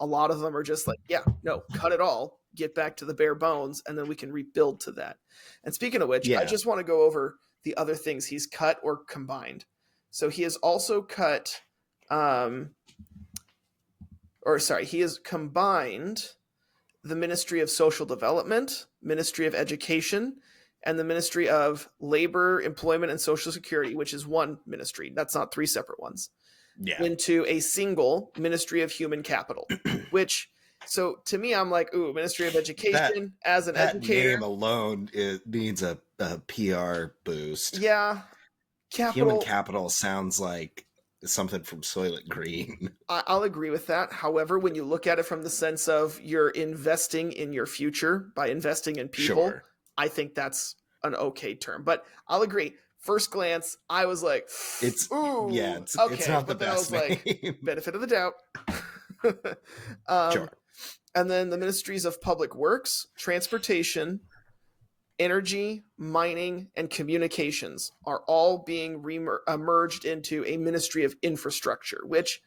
a lot of them are just like, yeah, no, cut it all, get back to the bare bones, and then we can rebuild to that. And speaking of which, I just want to go over the other things he's cut or combined. So he has also cut, he has combined the Ministry of Social Development, Ministry of Education, and the Ministry of Labor, Employment, and Social Security, which is one ministry. That's not three separate ones. Into a single Ministry of Human Capital, which, so to me, I'm like, ooh, Ministry of Education as an educator. That name alone, it needs a PR boost. Yeah. Human Capital sounds like something from Soylent Green. I'll agree with that. However, when you look at it from the sense of you're investing in your future by investing in people, I think that's an okay term. But I'll agree. First glance, I was like, it's okay, it's not the best name. Like, benefit of the doubt. Sure. And then the Ministries of Public Works, Transportation, Energy, Mining, and Communications are all being merged into a Ministry of Infrastructure, which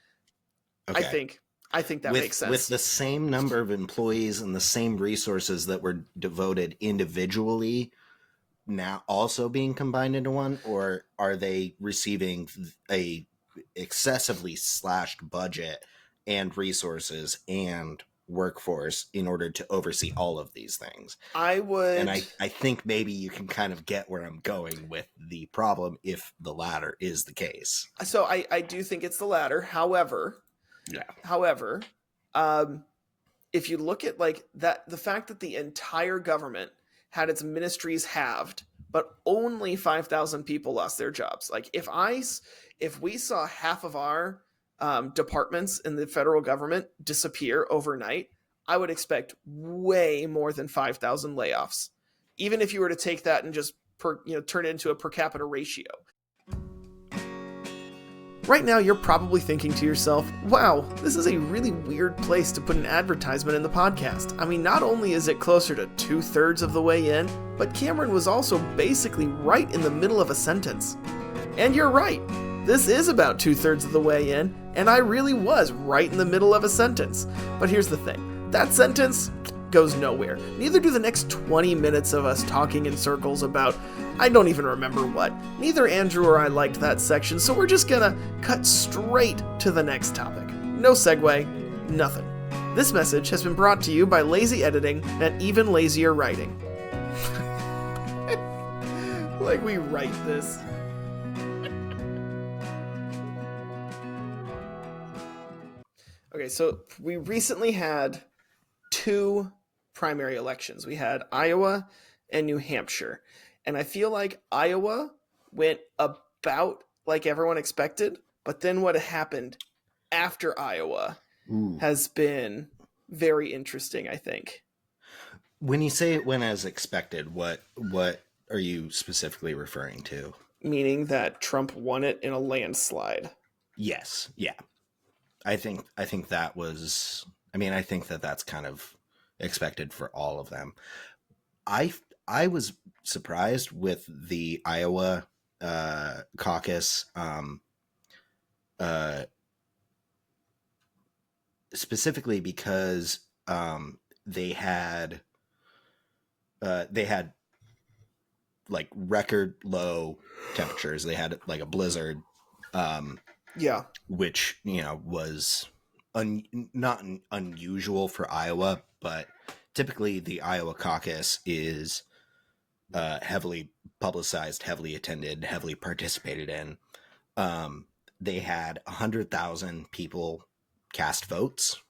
I think that makes sense. With the same number of employees and the same resources that were devoted individually now also being combined into one, or are they receiving a excessively slashed budget and resources and workforce in order to oversee all of these things? And I think maybe you can kind of get where I'm going with the problem if the latter is the case. So I do think it's the latter. However, if you look at like that, the fact that the entire government had its ministries halved, but only 5,000 people lost their jobs. Like if we saw half of our departments in the federal government disappear overnight, I would expect way more than 5,000 layoffs. Even if you were to take that and just turn it into a per capita ratio. Right now, you're probably thinking to yourself, wow, this is a really weird place to put an advertisement in the podcast. I mean, not only is it closer to 2/3 of the way in, but Cameron was also basically right in the middle of a sentence. And you're right. This is about 2/3 of the way in, and I really was right in the middle of a sentence. But here's the thing. That sentence goes nowhere. Neither do the next 20 minutes of us talking in circles about, I don't even remember what. Neither Andrew or I liked that section, so we're just gonna cut straight to the next topic. No segue, nothing. This message has been brought to you by lazy editing and even lazier writing. Like we write this. Okay, so we recently had 2 primary elections. We had Iowa and New Hampshire. And I feel like Iowa went about like everyone expected, but then what happened after Iowa has been very interesting, I think. When you say it went as expected, what are you specifically referring to? Meaning that Trump won it in a landslide. Yes, yeah. I think that was, I think that that's kind of expected for all of them. I was surprised with the Iowa caucus, specifically because they had like record low temperatures. They had like a blizzard, which was not unusual for Iowa, but typically the Iowa caucus is heavily publicized, heavily attended, heavily participated in. They had 100,000 people cast votes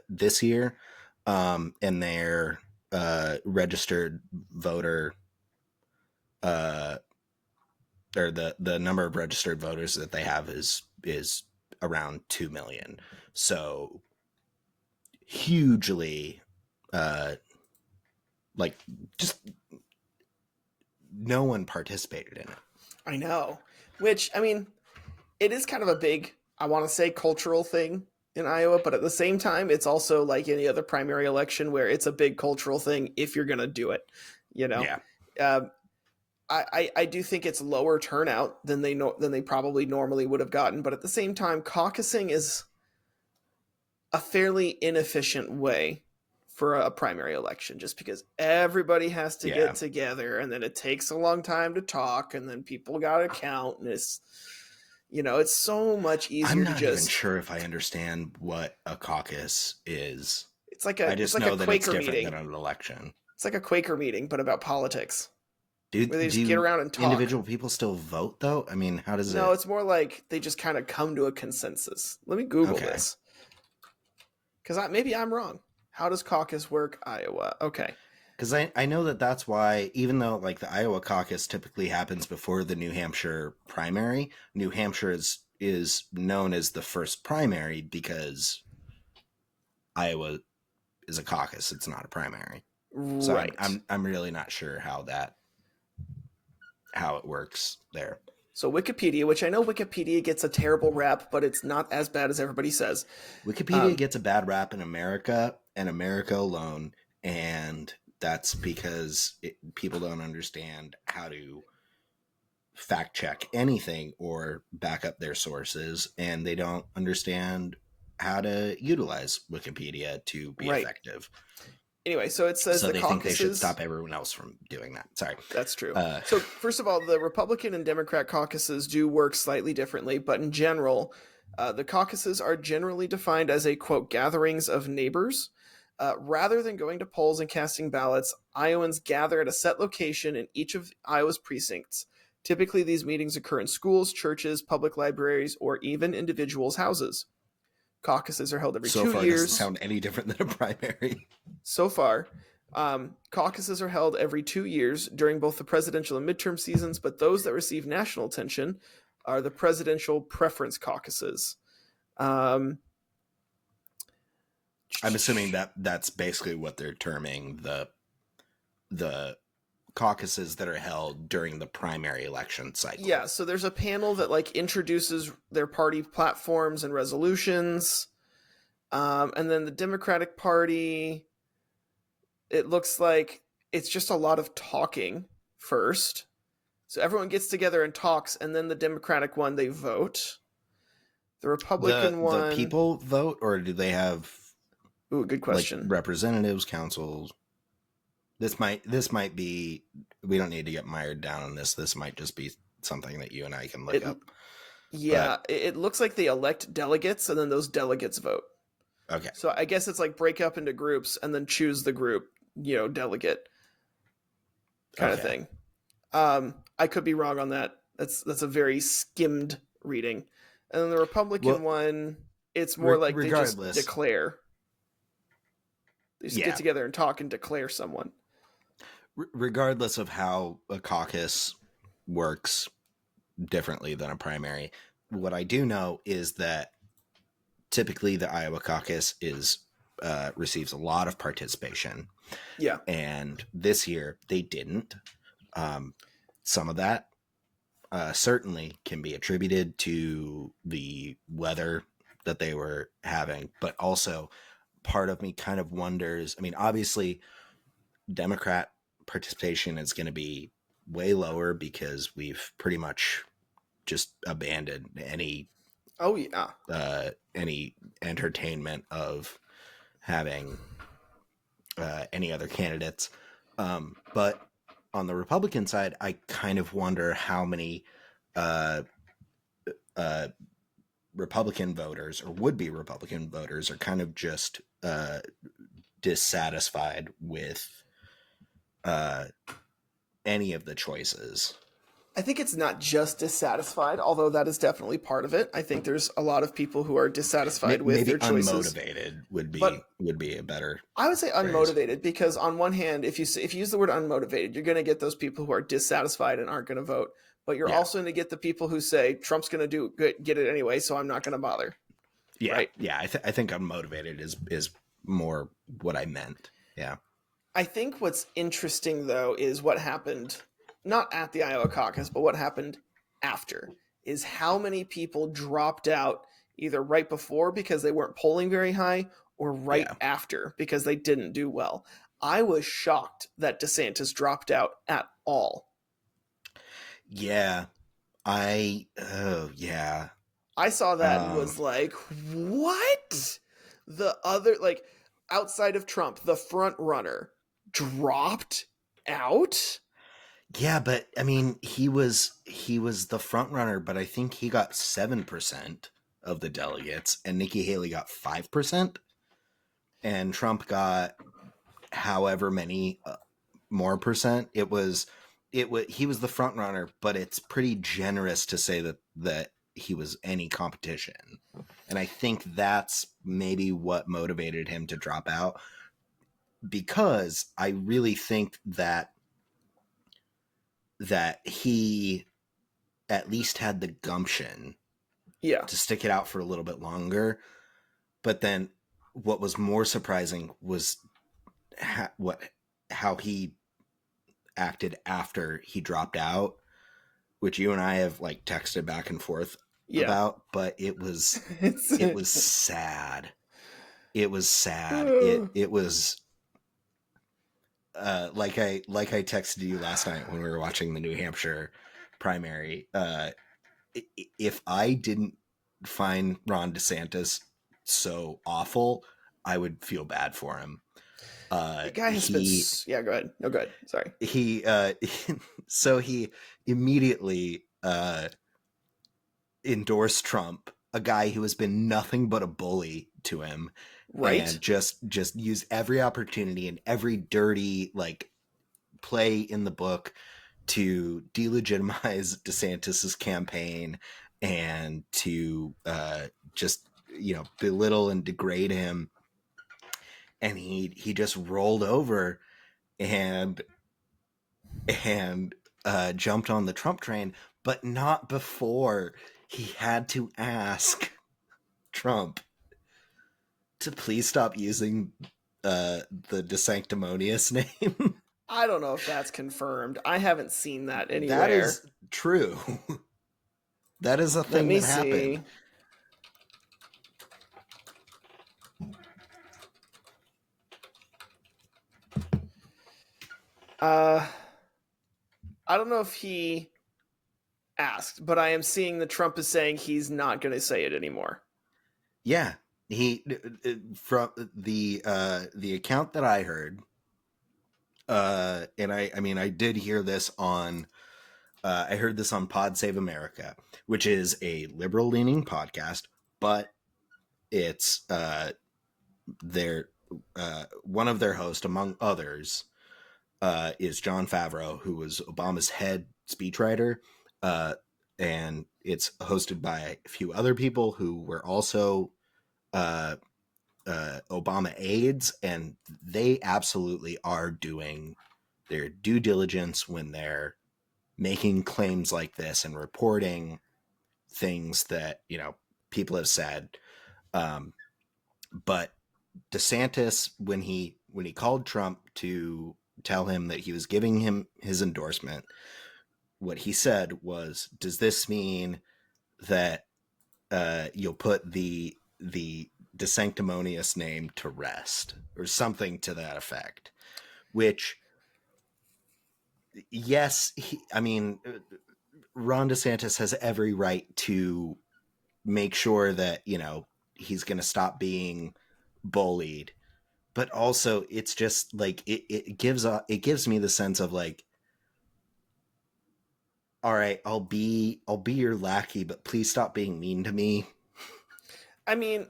this year, and their registered voter, or the number of registered voters that they have is around 2 million. So hugely, like just no one participated in it. I know, which, it is kind of a big, I want to say, cultural thing in Iowa, but at the same time, it's also like any other primary election where it's a big cultural thing if you're going to do it, Yeah. I do think it's lower turnout than they probably normally would have gotten, but at the same time, caucusing is a fairly inefficient way for a primary election, just because everybody has to get together, and then it takes a long time to talk, and then people got to count, and it's so much easier. I'm not even sure if I understand what a caucus is. It's like I just know that it's different meeting. than an election. It's like a Quaker meeting, but about politics. Where they just get around and talk. Individual people still vote, though? How does it... No, it's more like they just kind of come to a consensus. Let me Google this. Because maybe I'm wrong. How does caucus work, Iowa? Okay. Because I know that's why, even though like the Iowa caucus typically happens before the New Hampshire primary, New Hampshire is known as the first primary because Iowa is a caucus. It's not a primary. So right. I'm really not sure how it works there. So Wikipedia, which I know Wikipedia gets a terrible rap, but it's not as bad as everybody says. Wikipedia gets a bad rap in America and America alone, and that's because people don't understand how to fact check anything or back up their sources, and they don't understand how to utilize Wikipedia to be effective. Anyway, so it says so the they caucuses... think they should stop everyone else from doing that. Sorry. That's true. So first of all, the Republican and Democrat caucuses do work slightly differently, but in general, the caucuses are generally defined as a, quote, gatherings of neighbors. Rather than going to polls and casting ballots, Iowans gather at a set location in each of Iowa's precincts. Typically, these meetings occur in schools, churches, public libraries, or even individuals' houses. Caucuses are held every 2 years. So far, doesn't sound any different than a primary. So far. Caucuses are held every 2 years during both the presidential and midterm seasons, but those that receive national attention are the presidential preference caucuses. I'm assuming that that's basically what they're terming the caucuses that are held during the primary election cycle. Yeah, so there's a panel that like introduces their party platforms and resolutions. And then the Democratic Party, it looks like it's just a lot of talking first. So everyone gets together and talks, and then the Democratic one, they vote. The Republican one... The people vote, or do they have... Ooh, good question. Like representatives, councils? This might be... We don't need to get mired down on this. This might just be something that you and I can look up. Yeah, it looks like they elect delegates, and then those delegates vote. Okay. So I guess it's like break up into groups and then choose the group, delegate kind of thing. I could be wrong on that. That's a very skimmed reading. And then the Republican one, it's more like they just declare. They just get together and talk and declare someone. Regardless of how a caucus works differently than a primary, what I do know is that typically the Iowa caucus receives a lot of participation. Yeah. And this year they didn't. Some of that certainly can be attributed to the weather that they were having, but also part of me kind of wonders, I mean, obviously Democrat participation is going to be way lower because we've pretty much just abandoned any any entertainment of having any other candidates. But on the Republican side, I kind of wonder how many Republican voters or would-be Republican voters are kind of just dissatisfied with any of the choices. I think it's not just dissatisfied, although that is definitely part of it. I think there's a lot of people who are dissatisfied with their choices. Unmotivated would be a better. I would say phrase. Unmotivated, because on one hand, if you use the word unmotivated, you're going to get those people who are dissatisfied and aren't going to vote. But you're also going to get the people who say Trump's going to get it anyway, so I'm not going to bother. Yeah, right? Yeah. I think unmotivated is more what I meant. Yeah. I think what's interesting though is what happened. Not at the Iowa caucus, but what happened after, is how many people dropped out either right before because they weren't polling very high or right after because they didn't do well. I was shocked that DeSantis dropped out at all. Yeah. I saw that and was like, what? The other, like, outside of Trump, the front runner dropped out? Yeah, but I mean, he was the front runner, but I think he got 7% of the delegates, and Nikki Haley got 5%, and Trump got however many more percent. He was the front runner, but it's pretty generous to say that he was any competition, and I think that's maybe what motivated him to drop out, because I really think that he at least had the gumption to stick it out for a little bit longer. But then what was more surprising was how he acted after he dropped out, which you and I have like texted back and forth about, but it was it was sad. It was sad. It was like I texted you last night when we were watching the New Hampshire primary. If I didn't find Ron DeSantis so awful, I would feel bad for him. The guy has been... Yeah, go ahead. No, go ahead. Sorry. He immediately endorsed Trump, a guy who has been nothing but a bully to him. Right. And just use every opportunity and every dirty like play in the book to delegitimize DeSantis's campaign and to just belittle and degrade him. And he just rolled over and jumped on the Trump train, but not before he had to ask Trump to please stop using the DeSanctimonious name. I don't know if that's confirmed. I haven't seen that anywhere. That is true. That is a thing that happened. I don't know if he asked, but I am seeing that Trump is saying he's not going to say it anymore. Yeah, he from the account that I heard, and I mean I did hear this on. I heard this on Pod Save America, which is a liberal leaning podcast, but it's their one of their hosts, among others, is Jon Favreau, who was Obama's head speechwriter, and it's hosted by a few other people who were also Obama aides, and they absolutely are doing their due diligence when they're making claims like this and reporting things that, you know, people have said. But DeSantis, when he called Trump to tell him that he was giving him his endorsement, what he said was, does this mean that you'll put the DeSanctimonious name to rest, or something to that effect? Which, yes, I mean, Ron DeSantis has every right to make sure that, you know, he's going to stop being bullied, but also it's just like it gives me the sense of like, all right, I'll be your lackey, but please stop being mean to me. I mean,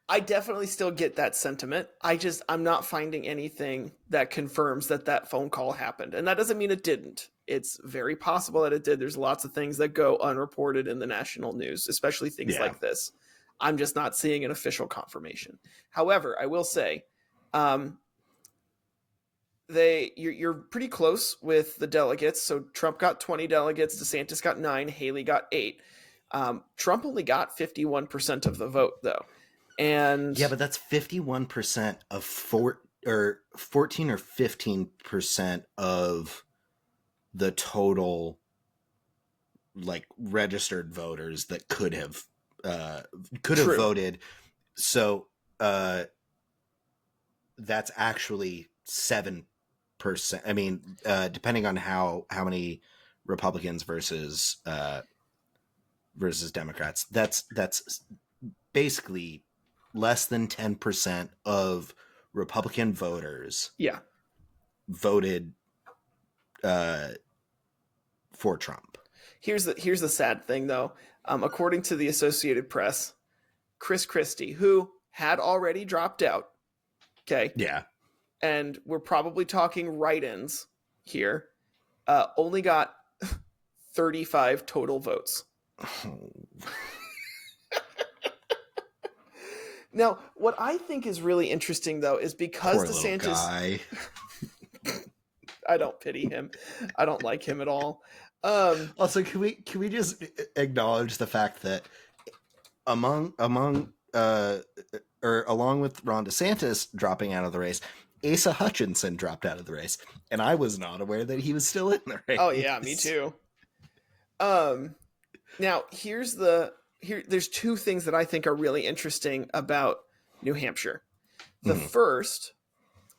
I definitely still get that sentiment. I'm not finding anything that confirms that phone call happened. And that doesn't mean it didn't. It's very possible that it did. There's lots of things that go unreported in the national news, especially things like this. I'm just not seeing an official confirmation. However, I will say, you're pretty close with the delegates. So Trump got 20 delegates, DeSantis got 9, Haley got 8. Trump only got 51% of the vote, though. And yeah, but that's 51% of 14 or 15% of the total, like, registered voters that could have voted. So that's actually 7%. I mean, depending on how many Republicans versus Democrats, that's basically less than 10% of Republican voters voted for Trump. Here's the sad thing, though. According to the Associated Press, Chris Christie, who had already dropped out, okay, yeah, and we're probably talking write-ins here, only got 35 total votes. Now, what I think is really interesting, though, is because poor DeSantis, little guy. I don't pity him. I don't like him at all. Also, can we just acknowledge the fact that along with Ron DeSantis dropping out of the race, Asa Hutchinson dropped out of the race, and I was not aware that he was still in the race. Oh yeah, me too. Now there's two things that I think are really interesting about New Hampshire. The first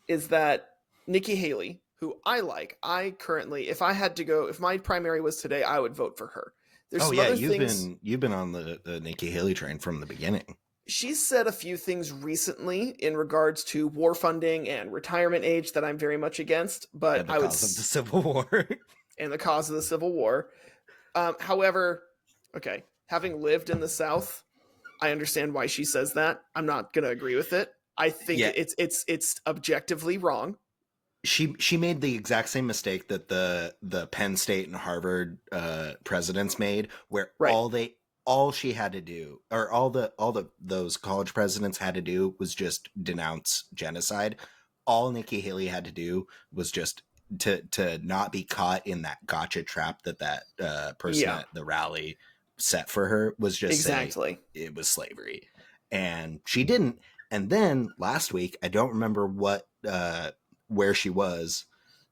is that Nikki Haley, who I like, if my primary was today, I would vote for her. You've been on the Nikki Haley train from the beginning. She's said a few things recently in regards to war funding and retirement age that I'm very much against, but and the cause of the Civil War. And the cause of the Civil War. However, okay, having lived in the South, I understand why she says that. I'm not going to agree with it. I think it's objectively wrong. She made the exact same mistake that the Penn State and Harvard presidents made, where all she had to do, or those college presidents had to do, was just denounce genocide. all Nikki Haley had to do was just to not be caught in that gotcha trap that person Yeah. at the rally set for her, was just Exactly. say it was slavery, and she didn't. And then last week, I don't remember where she was,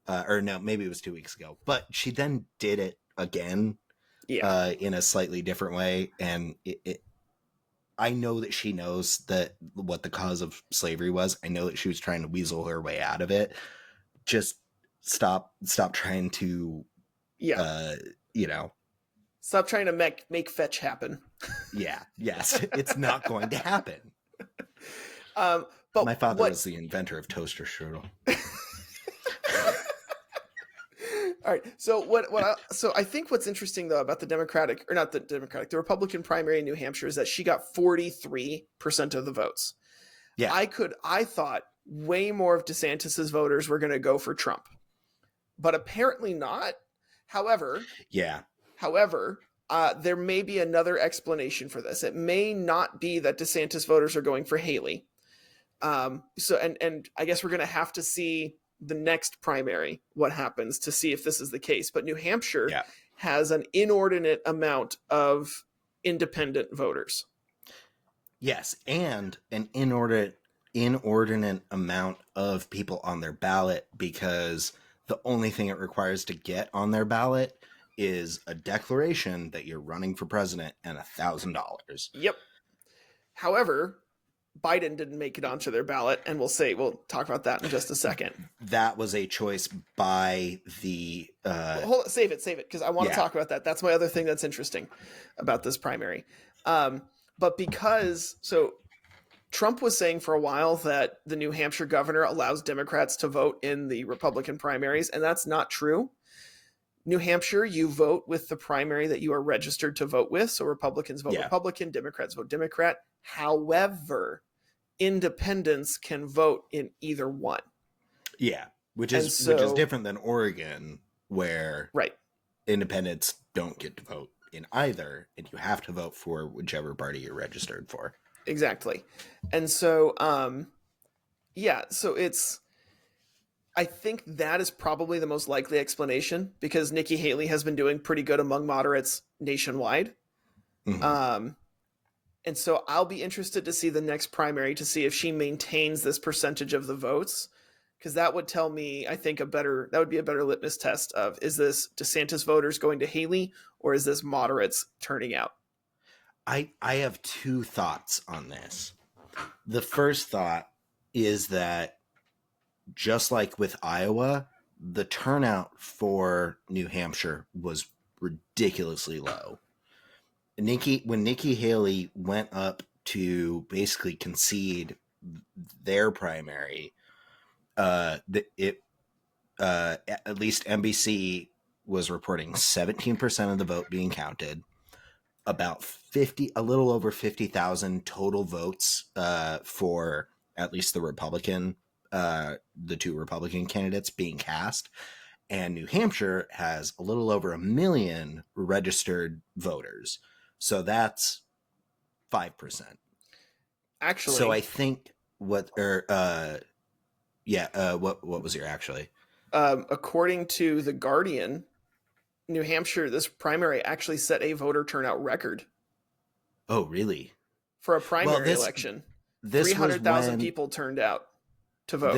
or no, maybe it was 2 weeks ago, but she then did it again, Yeah. in a slightly different way, and I know that she knows that what the cause of slavery was. I know that she was trying to weasel her way out of it. Just stop trying to, Yeah. you know, Stop trying to make fetch happen. yeah, yes, it's not going to happen. But My father was the inventor of toaster strudel. All right. So I think what's interesting though about the Republican primary in New Hampshire is that she got 43% of the votes. Yeah. I thought way more of DeSantis's voters were going to go for Trump, but apparently not. However, there may be another explanation for this. It may not be that DeSantis voters are going for Haley. And I guess we're going to have to see the next primary what happens to see if this is the case. But New Hampshire has an inordinate amount of independent voters. Yes, and an inordinate amount of people on their ballot, because the only thing it requires to get on their ballot is a declaration that you're running for president and $1,000. Yep. However, Biden didn't make it onto their ballot, and we'll talk about that in just a second. That was a choice by the... hold it, save it, because I want to talk about that. That's my other thing that's interesting about this primary. But Trump was saying for a while that the New Hampshire governor allows Democrats to vote in the Republican primaries, and that's not true. New Hampshire, you vote with the primary that you are registered to vote with. So Republicans vote Republican, Democrats vote Democrat. However, independents can vote in either one. Yeah, which is different than Oregon, where independents don't get to vote in either, and you have to vote for whichever party you're registered for. Exactly. And so, I think that is probably the most likely explanation, because Nikki Haley has been doing pretty good among moderates nationwide. Mm-hmm. And so I'll be interested to see the next primary to see if she maintains this percentage of the votes, because that would tell me, I think, that would be a better litmus test of, is this DeSantis voters going to Haley, or is this moderates turning out? I have two thoughts on this. The first thought is that, just like with Iowa, the turnout for New Hampshire was ridiculously low. When Nikki Haley went up to basically concede their primary, at least NBC was reporting 17% of the vote being counted, about a little over 50,000 total votes for at least the two Republican candidates being cast. And New Hampshire has a little over 1 million registered voters. So that's 5%. Actually, so I think what was your actually? According to The Guardian, New Hampshire, this primary actually set a voter turnout record. Oh, really? For a primary election, 300,000 people turned out to vote.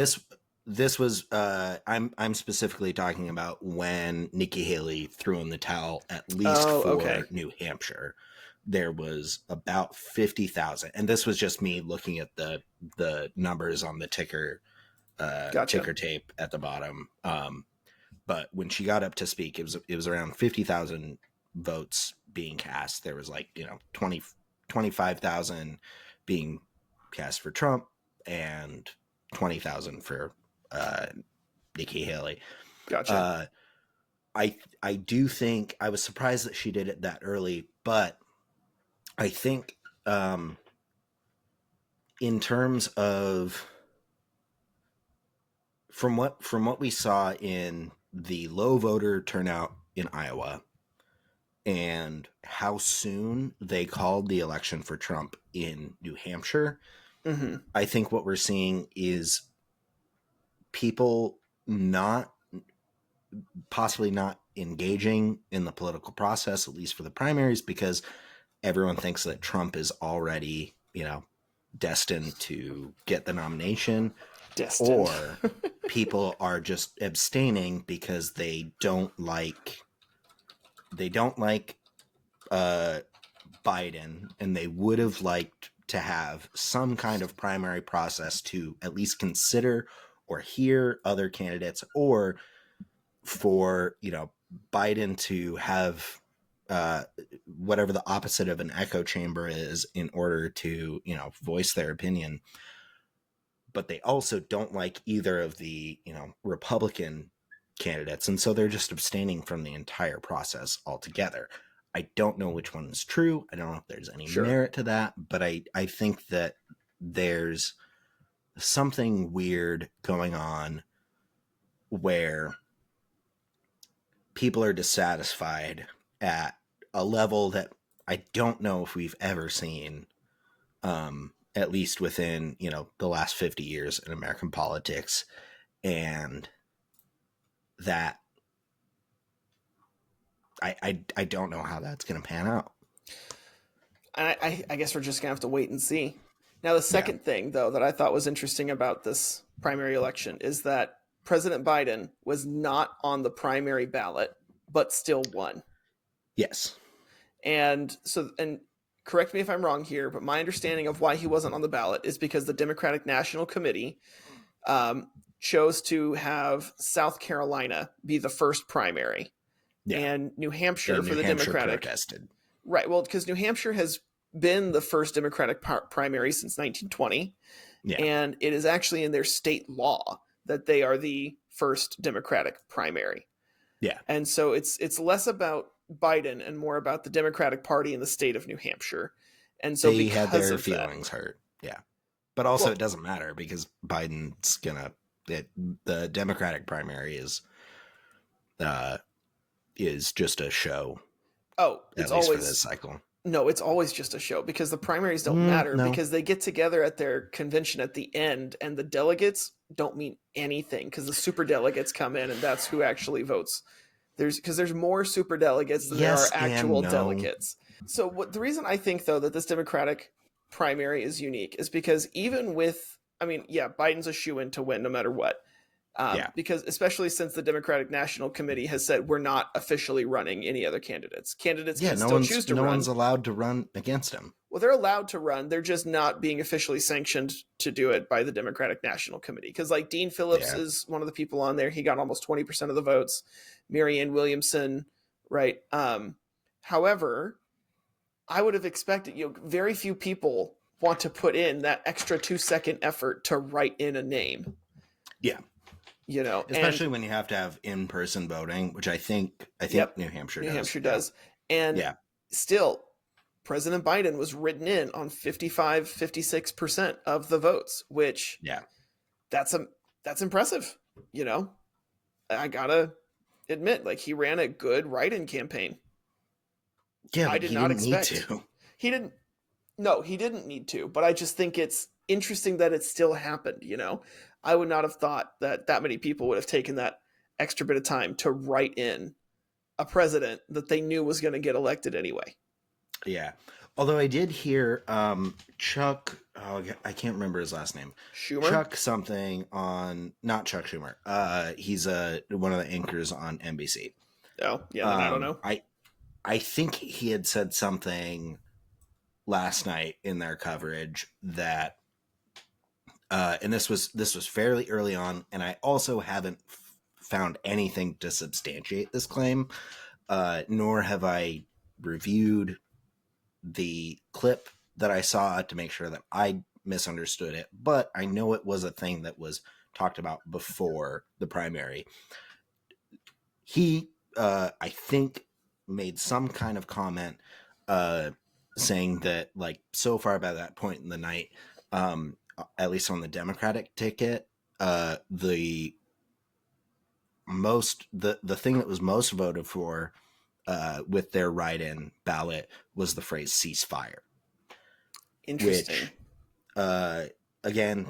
This was I'm specifically talking about when Nikki Haley threw in the towel, at least for New Hampshire. There was about 50,000, and this was just me looking at the numbers on the ticker tape at the bottom. But when she got up to speak, it was around 50,000 votes being cast. There was 25,000 being cast for Trump and 20,000 for Nikki Haley. Gotcha. I do think, I was surprised that she did it that early, but I think in terms of from what we saw in the low voter turnout in Iowa and how soon they called the election for Trump in New Hampshire, I think what we're seeing is people not possibly not engaging in the political process, at least for the primaries, because everyone thinks that Trump is already, destined to get the nomination. Destined. Or people are just abstaining because they don't like Biden, and they would have liked to have some kind of primary process to at least consider or hear other candidates, or for Biden to have whatever the opposite of an echo chamber is in order to voice their opinion. But they also don't like either of the Republican candidates, and so they're just abstaining from the entire process altogether. I don't know which one is true. I don't know if there's any merit to that, but I think that there's something weird going on where people are dissatisfied at a level that I don't know if we've ever seen, at least within, the last 50 years in American politics. And that I don't know how that's going to pan out. I guess we're just going to have to wait and see. Now, the second thing, though, that I thought was interesting about this primary election is that President Biden was not on the primary ballot, but still won. Yes. And correct me if I'm wrong here, but my understanding of why he wasn't on the ballot is because the Democratic National Committee chose to have South Carolina be the first primary, and New Hampshire for the Democratic. Protested. Right. Well, because New Hampshire has been the first Democratic primary since 1920, and it is actually in their state law that they are the first Democratic primary. Yeah. And so it's less about Biden and more about the Democratic Party in the state of New Hampshire. And so they had their feelings hurt. Yeah. But also it doesn't matter because Biden's the Democratic primary is just a show. Oh, it's always for this cycle. No, it's always just a show because the primaries don't matter because they get together at their convention at the end and the delegates don't mean anything because the super delegates come in and that's who actually votes. There's more super delegates than there are actual delegates. So the reason I think though that this Democratic primary is unique is because even with, Biden's a shoo-in to win no matter what. Because especially since the Democratic National Committee has said we're not officially running any other candidates. Candidates can still choose to run. No one's allowed to run against him. Well, they're allowed to run. They're just not being officially sanctioned to do it by the Democratic National Committee. Because like Dean Phillips is one of the people on there. He got almost 20% of the votes. Marianne Williamson, right? However, I would have expected, very few people want to put in that extra 2-second effort to write in a name. Yeah. Especially when you have to have in-person voting, which I think New Hampshire does. New Hampshire does. And still, President Biden was written in on 56% of the votes, which that's impressive. I gotta admit, like he ran a good write-in campaign. Yeah, I did not expect he didn't. No, he didn't need to, but I just think it's interesting that it still happened. I would not have thought that many people would have taken that extra bit of time to write in a president that they knew was going to get elected anyway. Yeah. Although I did hear Chuck, I can't remember his last name. Schumer? Chuck something on, not Chuck Schumer. He's one of the anchors on NBC. Oh, yeah, I don't know. I think he had said something last night in their coverage that and this was fairly early on, and I also haven't found anything to substantiate this claim, nor have I reviewed the clip that I saw to make sure that I misunderstood it, but I know it was a thing that was talked about before the primary. He, I think, made some kind of comment saying that, like, so far by that point in the night, at least on the Democratic ticket, the thing that was most voted for with their write-in ballot was the phrase ceasefire. Interesting. Which, again,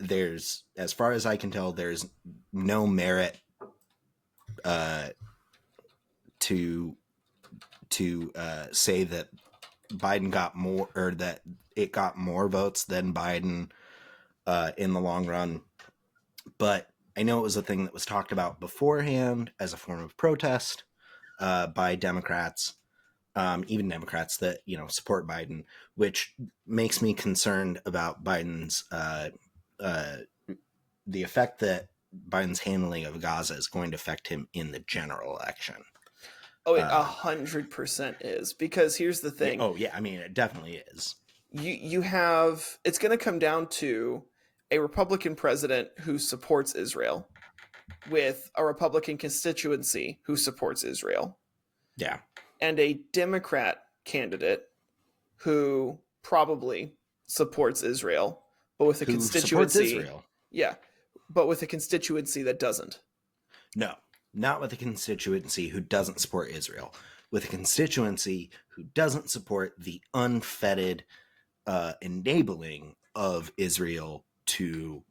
there's, as far as I can tell, there's no merit to say that Biden got more, or that it got more votes than Biden in the long run. But I know it was a thing that was talked about beforehand as a form of protest by Democrats, even Democrats that, support Biden, which makes me concerned about Biden's the effect that Biden's handling of Gaza is going to affect him in the general election. Oh, it 100% is, because here's the thing. Oh yeah, I mean, it definitely is. You have, it's going to come down to a Republican president who supports Israel with a Republican constituency who supports Israel. Yeah. And a Democrat candidate who probably supports Israel, but with a constituency. Supports Israel. Yeah, but with a constituency that doesn't. No, not with a constituency who doesn't support Israel. With a constituency who doesn't support the unfettered enabling of Israel to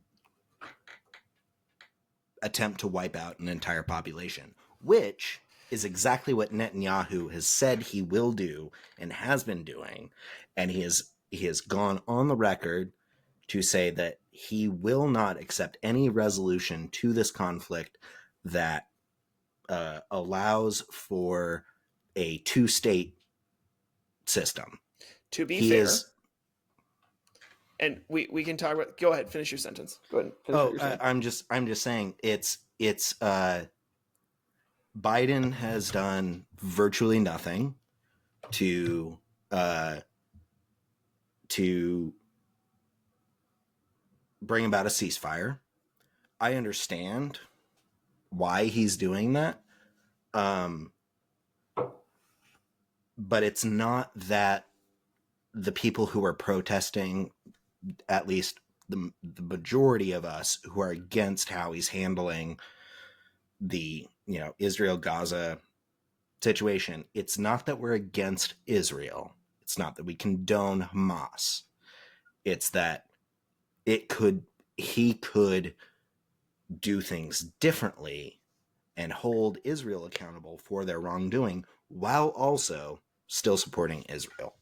attempt to wipe out an entire population, which is exactly what Netanyahu has said he will do and has been doing. And he has gone on the record to say that he will not accept any resolution to this conflict that allows for a two-state system. To be fair, and we can talk about. Go ahead, finish your sentence. Go ahead. I'm just saying it's Biden has done virtually nothing to bring about a ceasefire. I understand why he's doing that, but it's not that the people who are protesting, at least the majority of us who are against how he's handling the Israel-Gaza situation, it's not that we're against Israel. It's not that we condone Hamas. It's that he could do things differently and hold Israel accountable for their wrongdoing while also still supporting Israel.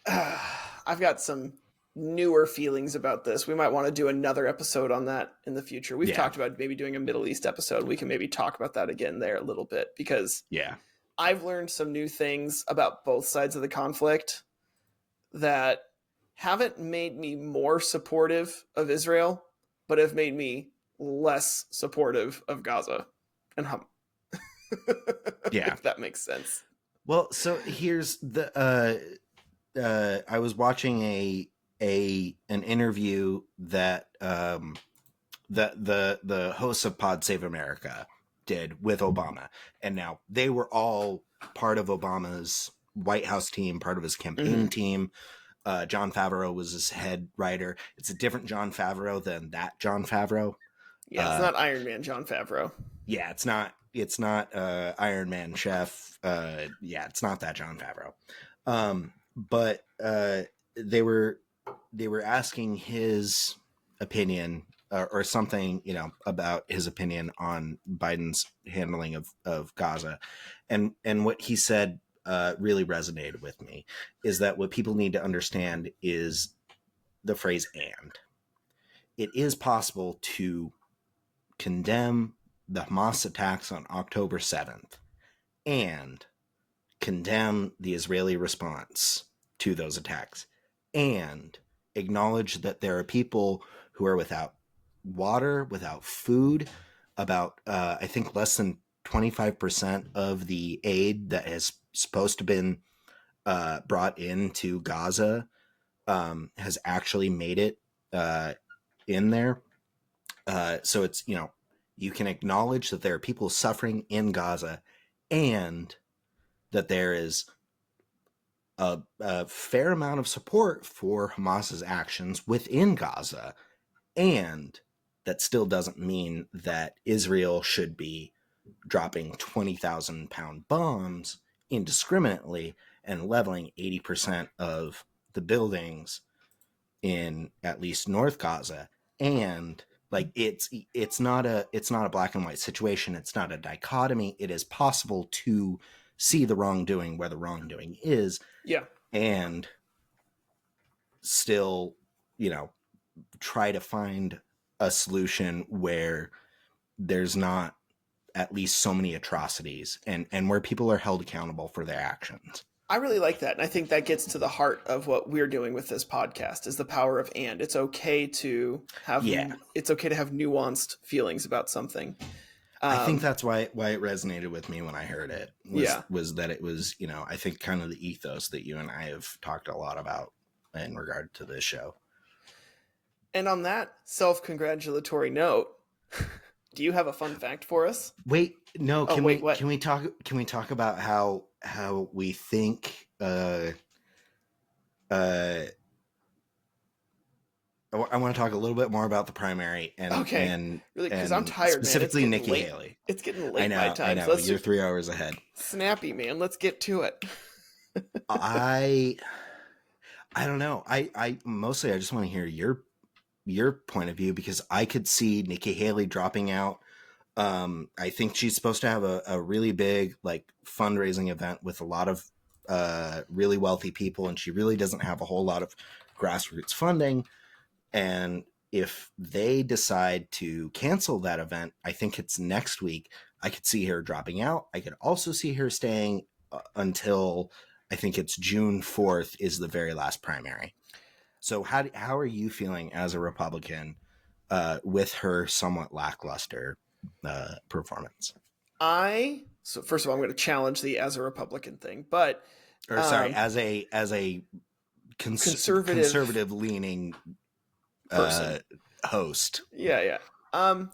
I've got some newer feelings about this. We might want to do another episode on that in the future. We've talked about maybe doing a Middle East episode. We can maybe talk about that again there a little bit, because I've learned some new things about both sides of the conflict that haven't made me more supportive of Israel, but have made me less supportive of Gaza and Hamas. If that makes sense. Well, so here's the I was watching an interview that the hosts of Pod Save America did with Obama, and now they were all part of Obama's White House team, part of his campaign team. Jon Favreau was his head writer. It's a different Jon Favreau than that Jon Favreau. Yeah, it's not Iron Man Jon Favreau. Yeah, it's not Iron Man Chef. It's not that Jon Favreau. But they were asking his opinion or something, about his opinion on Biden's handling of Gaza, and what he said really resonated with me. Is that what people need to understand is the phrase "and." It is possible to condemn the Hamas attacks on October 7th and condemn the Israeli response to those attacks and acknowledge that there are people who are without water, without food. About, I think, less than 25% of the aid that has supposed to have been brought into Gaza has actually made it in there. So it's, you can acknowledge that there are people suffering in Gaza and that there is a fair amount of support for Hamas's actions within Gaza, and that still doesn't mean that Israel should be dropping 20,000-pound bombs indiscriminately and leveling 80% of the buildings in at least North Gaza, and like it's not a black and white situation. It's not a dichotomy. It is possible to see the wrongdoing where the wrongdoing is, and still, try to find a solution where there's not at least so many atrocities, and where people are held accountable for their actions. I really like that. And I think that gets to the heart of what we're doing with this podcast, is the power of and. It's okay to have nuanced feelings about something. I think that's why it resonated with me when I heard it. Was that it was, I think kind of the ethos that you and I have talked a lot about in regard to this show. And on that self-congratulatory note, do you have a fun fact for us? Wait, no. Can we talk about how we think? I want to talk a little bit more about the primary and really, because I'm tired, specifically man. Nikki Haley. It's getting late my time. I know. You're 3 hours ahead. Snappy, man. Let's get to it. I don't know. I mostly I just want to hear your point of view, because I could see Nikki Haley dropping out. I think she's supposed to have a really big fundraising event with a lot of really wealthy people, and she really doesn't have a whole lot of grassroots funding. And if they decide to cancel that event, I think it's next week, I could see her dropping out. I could also see her staying until I think it's June 4th is the very last primary. So how are you feeling as a Republican with her somewhat lackluster performance? So first of all, I'm going to challenge the as a Republican thing, but as a conservative leaning host. Yeah. I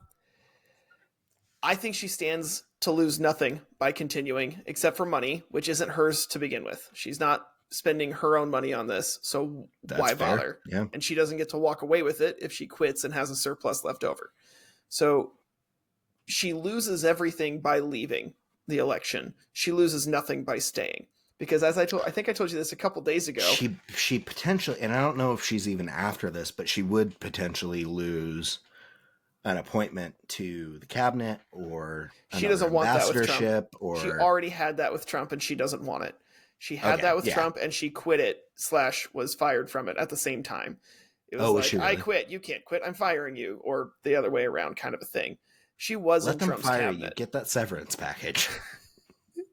think she stands to lose nothing by continuing, except for money, which isn't hers to begin with. She's not spending her own money on this, so why bother? Yeah. And she doesn't get to walk away with it if she quits and has a surplus left over. So she loses everything by leaving the election. She loses nothing by staying. Because as I think I told you this a couple days ago. She potentially, and I don't know if she's even after this, but she would potentially lose an appointment to the cabinet, or she doesn't want that with Trump. Or she already had that with Trump, and she doesn't want it. She had that with Trump, and she quit it / was fired from it at the same time. It was really? I quit. You can't quit. I'm firing you, or the other way around, kind of a thing. She was in Trump's cabinet. You. Get that severance package.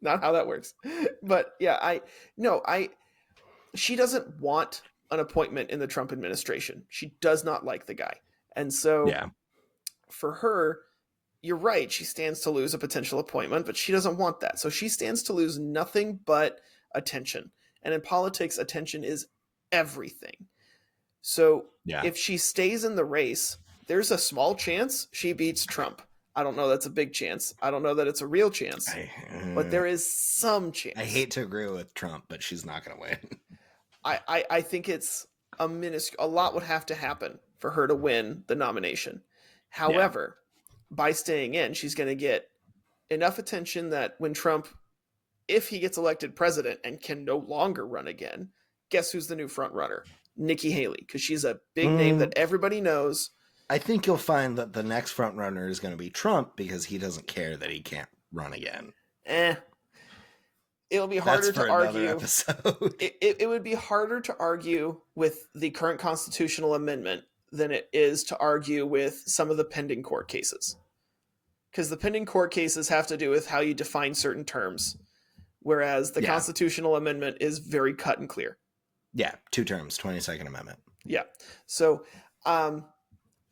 Not how that works. But yeah, she doesn't want an appointment in the Trump administration. She does not like the guy. And so for her, you're right. She stands to lose a potential appointment, but she doesn't want that. So she stands to lose nothing but attention. And in politics, attention is everything. So if she stays in the race, there's a small chance she beats Trump. I don't know that's a big chance. I don't know that it's a real chance. But there is some chance. I hate to agree with Trump, but she's not going to win. I think it's a lot would have to happen for her to win the nomination. However, by staying in, she's going to get enough attention that when Trump, if he gets elected president and can no longer run again, guess who's the new front runner? Nikki Haley, because she's a big name that everybody knows. I think you'll find that the next front runner is going to be Trump, because he doesn't care that he can't run again. It'll be harder to argue. It would be harder to argue with the current constitutional amendment than it is to argue with some of the pending court cases. Because the pending court cases have to do with how you define certain terms, whereas the constitutional amendment is very cut and clear. Yeah, 2 terms, 22nd Amendment. Yeah. So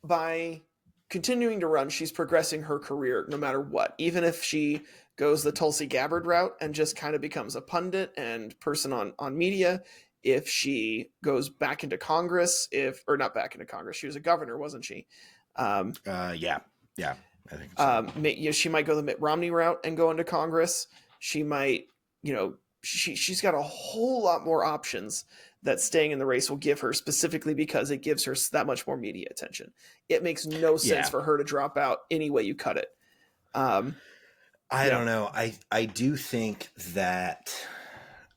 by continuing to run, she's progressing her career no matter what. Even if she goes the Tulsi Gabbard route and just kind of becomes a pundit and person on media, if she goes back into Congress, or not back into Congress, she was a governor, wasn't she? Yeah, I think so. She might go the Mitt Romney route and go into Congress. She might, she's got a whole lot more options that staying in the race will give her, specifically because it gives her that much more media attention. It makes no sense for her to drop out any way you cut it. I don't know. I do think that,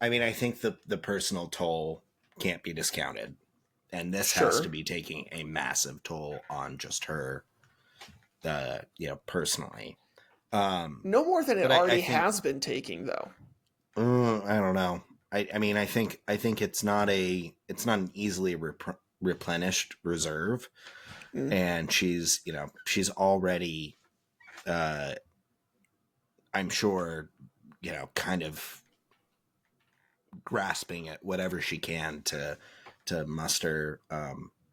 I think the personal toll can't be discounted. and this has to be taking a massive toll on just her, personally. No more than it already has been taking, though. I don't know. I mean, I think it's not an easily replenished reserve, and she's already, I'm sure, kind of grasping at whatever she can to muster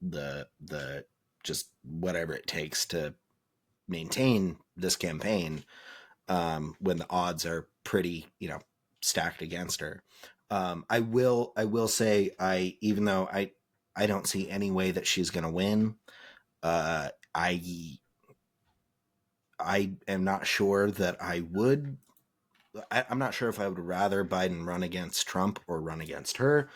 the just whatever it takes to maintain this campaign when the odds are pretty stacked against her. I will say, even though I don't see any way that she's going to win, I am not sure that I would. I'm not sure if I would rather Biden run against Trump or run against her.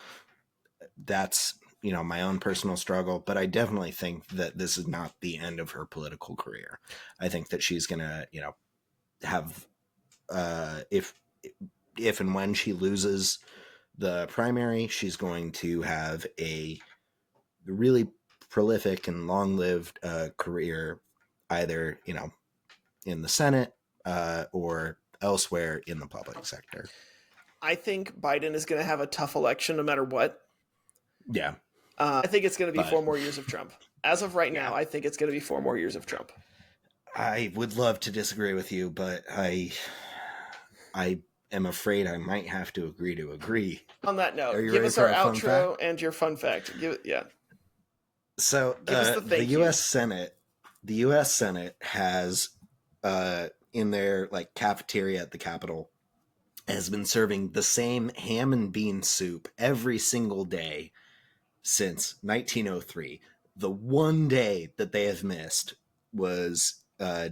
That's my own personal struggle, but I definitely think that this is not the end of her political career. I think that she's going to have if and when she loses the primary, she's going to have a really prolific and long-lived career, either in the Senate or elsewhere in the public sector. I think Biden is going to have a tough election no matter what. Yeah. I think it's going to be 4 more years of Trump. As of right now, I think it's going to be 4 more years of Trump. I would love to disagree with you, but I am afraid I might have to agree. On that note, give us our outro and your fun fact. So the U.S. Senate has in their cafeteria at the Capitol has been serving the same ham and bean soup every single day since 1903. The one day that they have missed was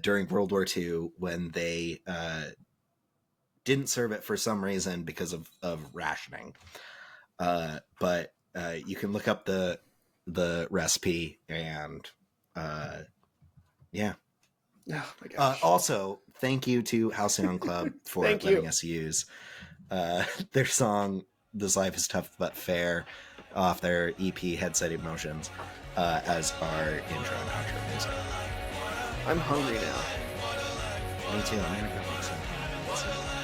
during World War II, when they didn't serve it for some reason because of rationing. But you can look up the recipe, and yeah. Oh my gosh. Also, thank you to Halcyon Club for letting us use their song "This Life Is Tough But Fair" off their EP Headset Emotions as our intro and outro music. I'm hungry now. Me too. I'm gonna go make something.